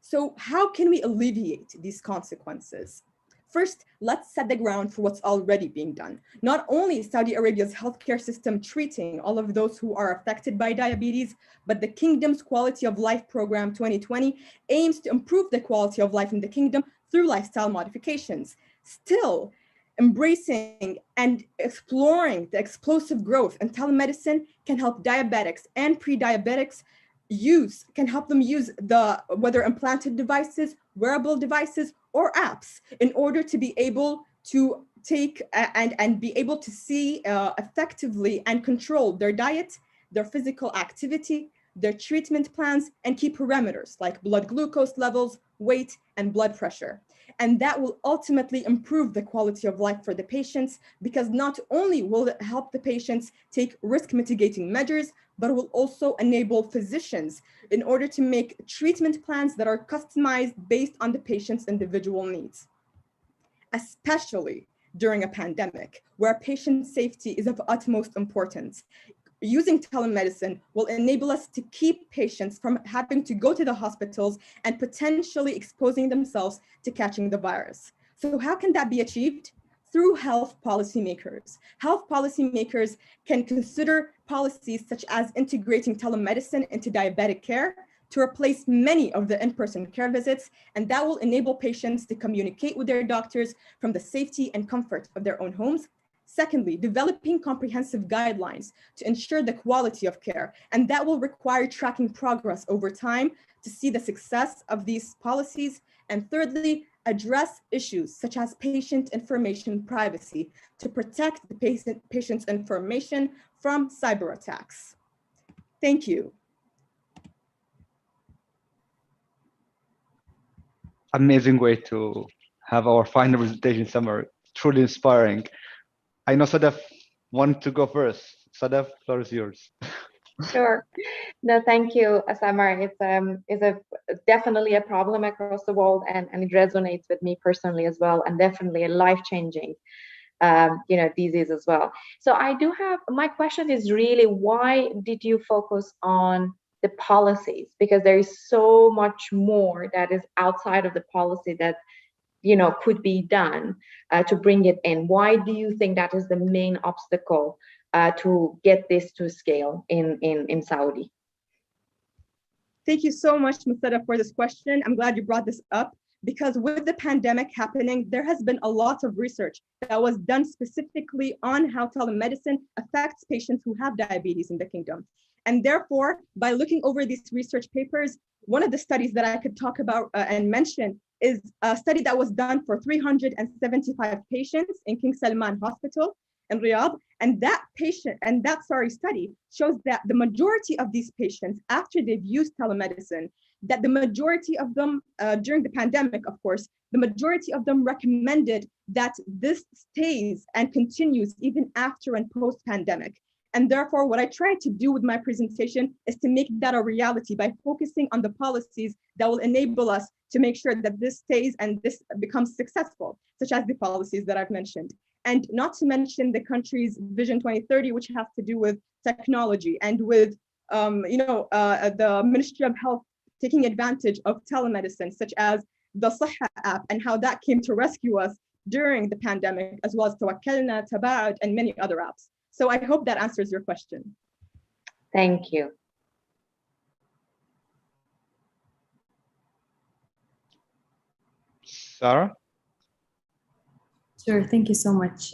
So how can we alleviate these consequences? First, let's set the ground for what's already being done. Not only is Saudi Arabia's healthcare system treating all of those who are affected by diabetes, but the kingdom's Quality of Life Program 2020 aims to improve the quality of life in the kingdom through lifestyle modifications. Still, embracing and exploring the explosive growth in telemedicine can help diabetics and pre-diabetics can help them use whether implanted devices, wearable devices, or apps in order to be able to take and be able to see effectively and control their diet, their physical activity, their treatment plans, and key parameters like blood glucose levels, weight, and blood pressure. And that will ultimately improve the quality of life for the patients, because not only will it help the patients take risk mitigating measures, but it will also enable physicians in order to make treatment plans that are customized based on the patient's individual needs, especially during a pandemic where patient safety is of utmost importance. Using telemedicine will enable us to keep patients from having to go to the hospitals and potentially exposing themselves to catching the virus. So how can that be achieved? Through health policymakers. Health policymakers can consider policies such as integrating telemedicine into diabetic care to replace many of the in-person care visits, and that will enable patients to communicate with their doctors from the safety and comfort of their own homes. Secondly, developing comprehensive guidelines to ensure the quality of care, and that will require tracking progress over time to see the success of these policies. And thirdly, address issues such as patient information privacy to protect the patient's information from cyber attacks. Thank you. Amazing way to have our final presentation, Samar. Truly inspiring. I know Sadaf want to go first. Sadaf, floor is yours. Sure. No, thank you, Samar. It's definitely a problem across the world, and it resonates with me personally as well, and definitely a life-changing, disease as well. So I do have, my question is really, why did you focus on the policies? Because there is so much more that is outside of the policy that, could be done to bring it in. Why do you think that is the main obstacle to get this to scale in Saudi? Thank you so much, Musada, for this question. I'm glad you brought this up, because with the pandemic happening, there has been a lot of research that was done specifically on how telemedicine affects patients who have diabetes in the kingdom. And therefore, by looking over these research papers, one of the studies that I could talk about and mention is a study that was done for 375 patients in King Salman Hospital in Riyadh. And that study shows that the majority of these patients, after they've used telemedicine, that the majority of them, during the pandemic, of course, the majority of them recommended that this stays and continues even after and post-pandemic. And therefore, what I tried to do with my presentation is to make that a reality by focusing on the policies that will enable us to make sure that this stays and this becomes successful, such as the policies that I've mentioned. And not to mention the country's Vision 2030, which has to do with technology and with, the Ministry of Health taking advantage of telemedicine, such as the Sahha app, and how that came to rescue us during the pandemic, as well as Tawakkalna, Tabaad, and many other apps. So I hope that answers your question. Thank you. Sarah? Sure, thank you so much.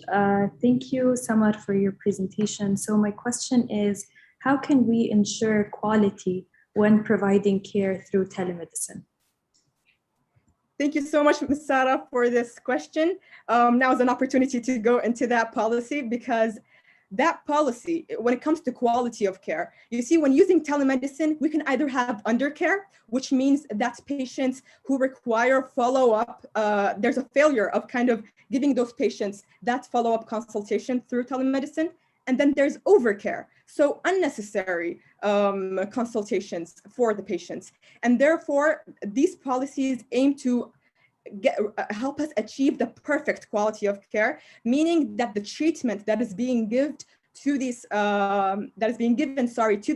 Thank you, Samar, for your presentation. So my question is, how can we ensure quality when providing care through telemedicine? Thank you so much, Ms. Sarah, for this question. Now is an opportunity to go into that policy, because that policy, when it comes to quality of care, you see, when using telemedicine, we can either have undercare, which means that patients who require follow-up, there's a failure of kind of giving those patients that follow-up consultation through telemedicine. And then there's overcare, so unnecessary consultations for the patients. And therefore, these policies aim to help us achieve the perfect quality of care, meaning that the treatment that is being given to these to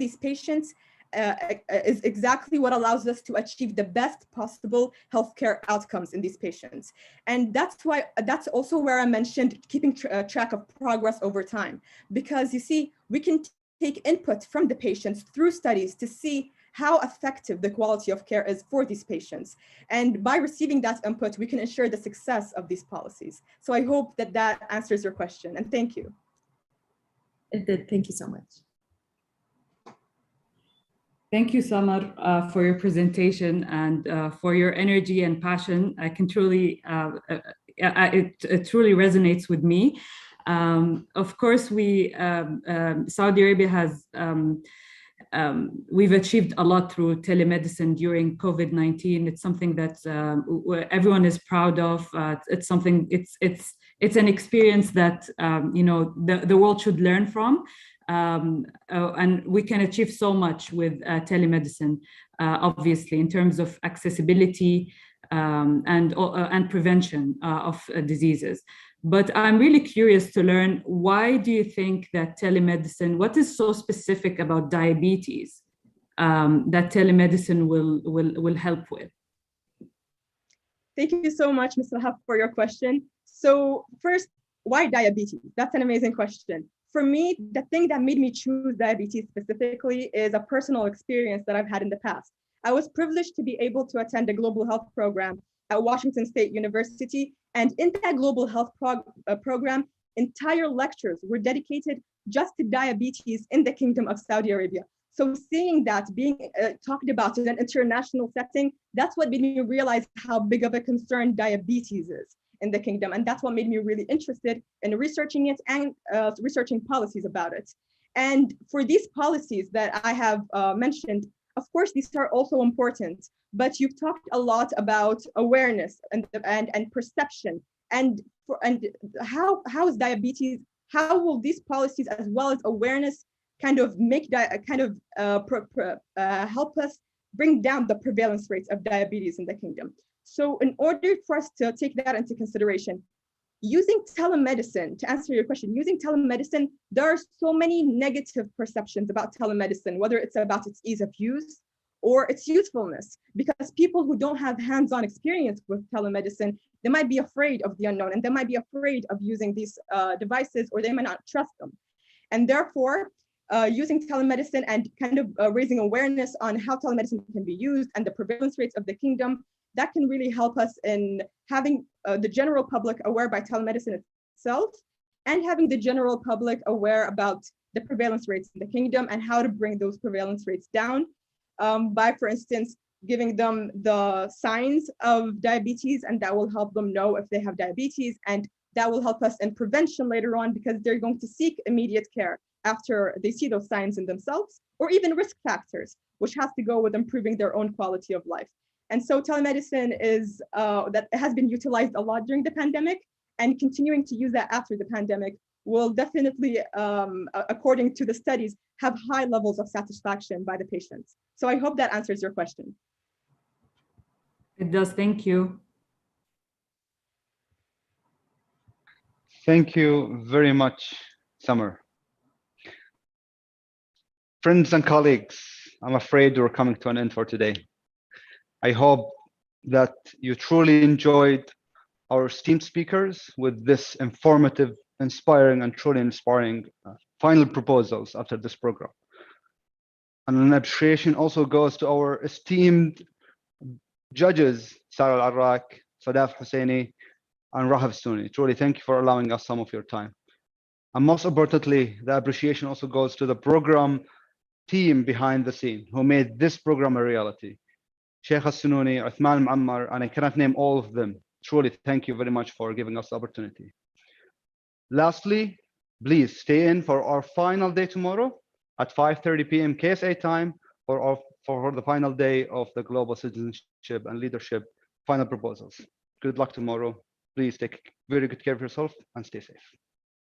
these patients is exactly what allows us to achieve the best possible healthcare outcomes in these patients. And that's also where I mentioned keeping track of progress over time, because you see, we can take input from the patients through studies to see how effective the quality of care is for these patients. And by receiving that input, we can ensure the success of these policies. So I hope that that answers your question, and thank you. It did, thank you so much. Thank you, Samar, for your presentation and for your energy and passion. I can truly, it truly resonates with me. Of course, Saudi Arabia has, we've achieved a lot through telemedicine during COVID-19. It's something that everyone is proud of. It's something, it's an experience that, the world should learn from. And we can achieve so much with telemedicine, obviously, in terms of accessibility and prevention of diseases. But I'm really curious to learn, why do you think that telemedicine, what is so specific about diabetes that telemedicine will help with? Thank you so much, Ms. Lahab, for your question. So first, why diabetes? That's an amazing question. For me, the thing that made me choose diabetes specifically is a personal experience that I've had in the past. I was privileged to be able to attend a global health program at Washington State University. And in that global health program, entire lectures were dedicated just to diabetes in the Kingdom of Saudi Arabia. So seeing that being talked about in an international setting, that's what made me realize how big of a concern diabetes is in the kingdom. And that's what made me really interested in researching it and researching policies about it. And for these policies that I have mentioned, of course, these are also important, but you've talked a lot about awareness and perception, and how is diabetes how will these policies as well as awareness kind of help us bring down the prevalence rates of diabetes in the kingdom? So in order for us to take that into consideration, using telemedicine, to answer your question, using telemedicine, there are so many negative perceptions about telemedicine, whether it's about its ease of use or its usefulness, because people who don't have hands-on experience with telemedicine, they might be afraid of the unknown, and they might be afraid of using these devices, or they might not trust them. And therefore, using telemedicine and kind of raising awareness on how telemedicine can be used and the prevalence rates of the kingdom, that can really help us in having the general public aware by telemedicine itself, and having the general public aware about the prevalence rates in the kingdom and how to bring those prevalence rates down by, for instance, giving them the signs of diabetes, and that will help them know if they have diabetes, and that will help us in prevention later on, because they're going to seek immediate care after they see those signs in themselves, or even risk factors, which has to go with improving their own quality of life. And so telemedicine is that has been utilized a lot during the pandemic, and continuing to use that after the pandemic will definitely, according to the studies, have high levels of satisfaction by the patients. So I hope that answers your question. It does. Thank you. Thank you very much, Summer. Friends and colleagues, I'm afraid we're coming to an end for today. I hope that you truly enjoyed our esteemed speakers with this informative, inspiring, and truly inspiring final proposals after this program. And an appreciation also goes to our esteemed judges, Sarah Al-Arrak, Sadaf Husseini, and Rahaf Suni. Truly, thank you for allowing us some of your time. And most importantly, the appreciation also goes to the program team behind the scene who made this program a reality. Sheikh Al-Sununi, Uthman Muammar, and I cannot name all of them. Truly, thank you very much for giving us the opportunity. Lastly, please stay in for our final day tomorrow at 5:30 p.m. KSA time for the final day of the Global Citizenship and Leadership final proposals. Good luck tomorrow. Please take very good care of yourself and stay safe.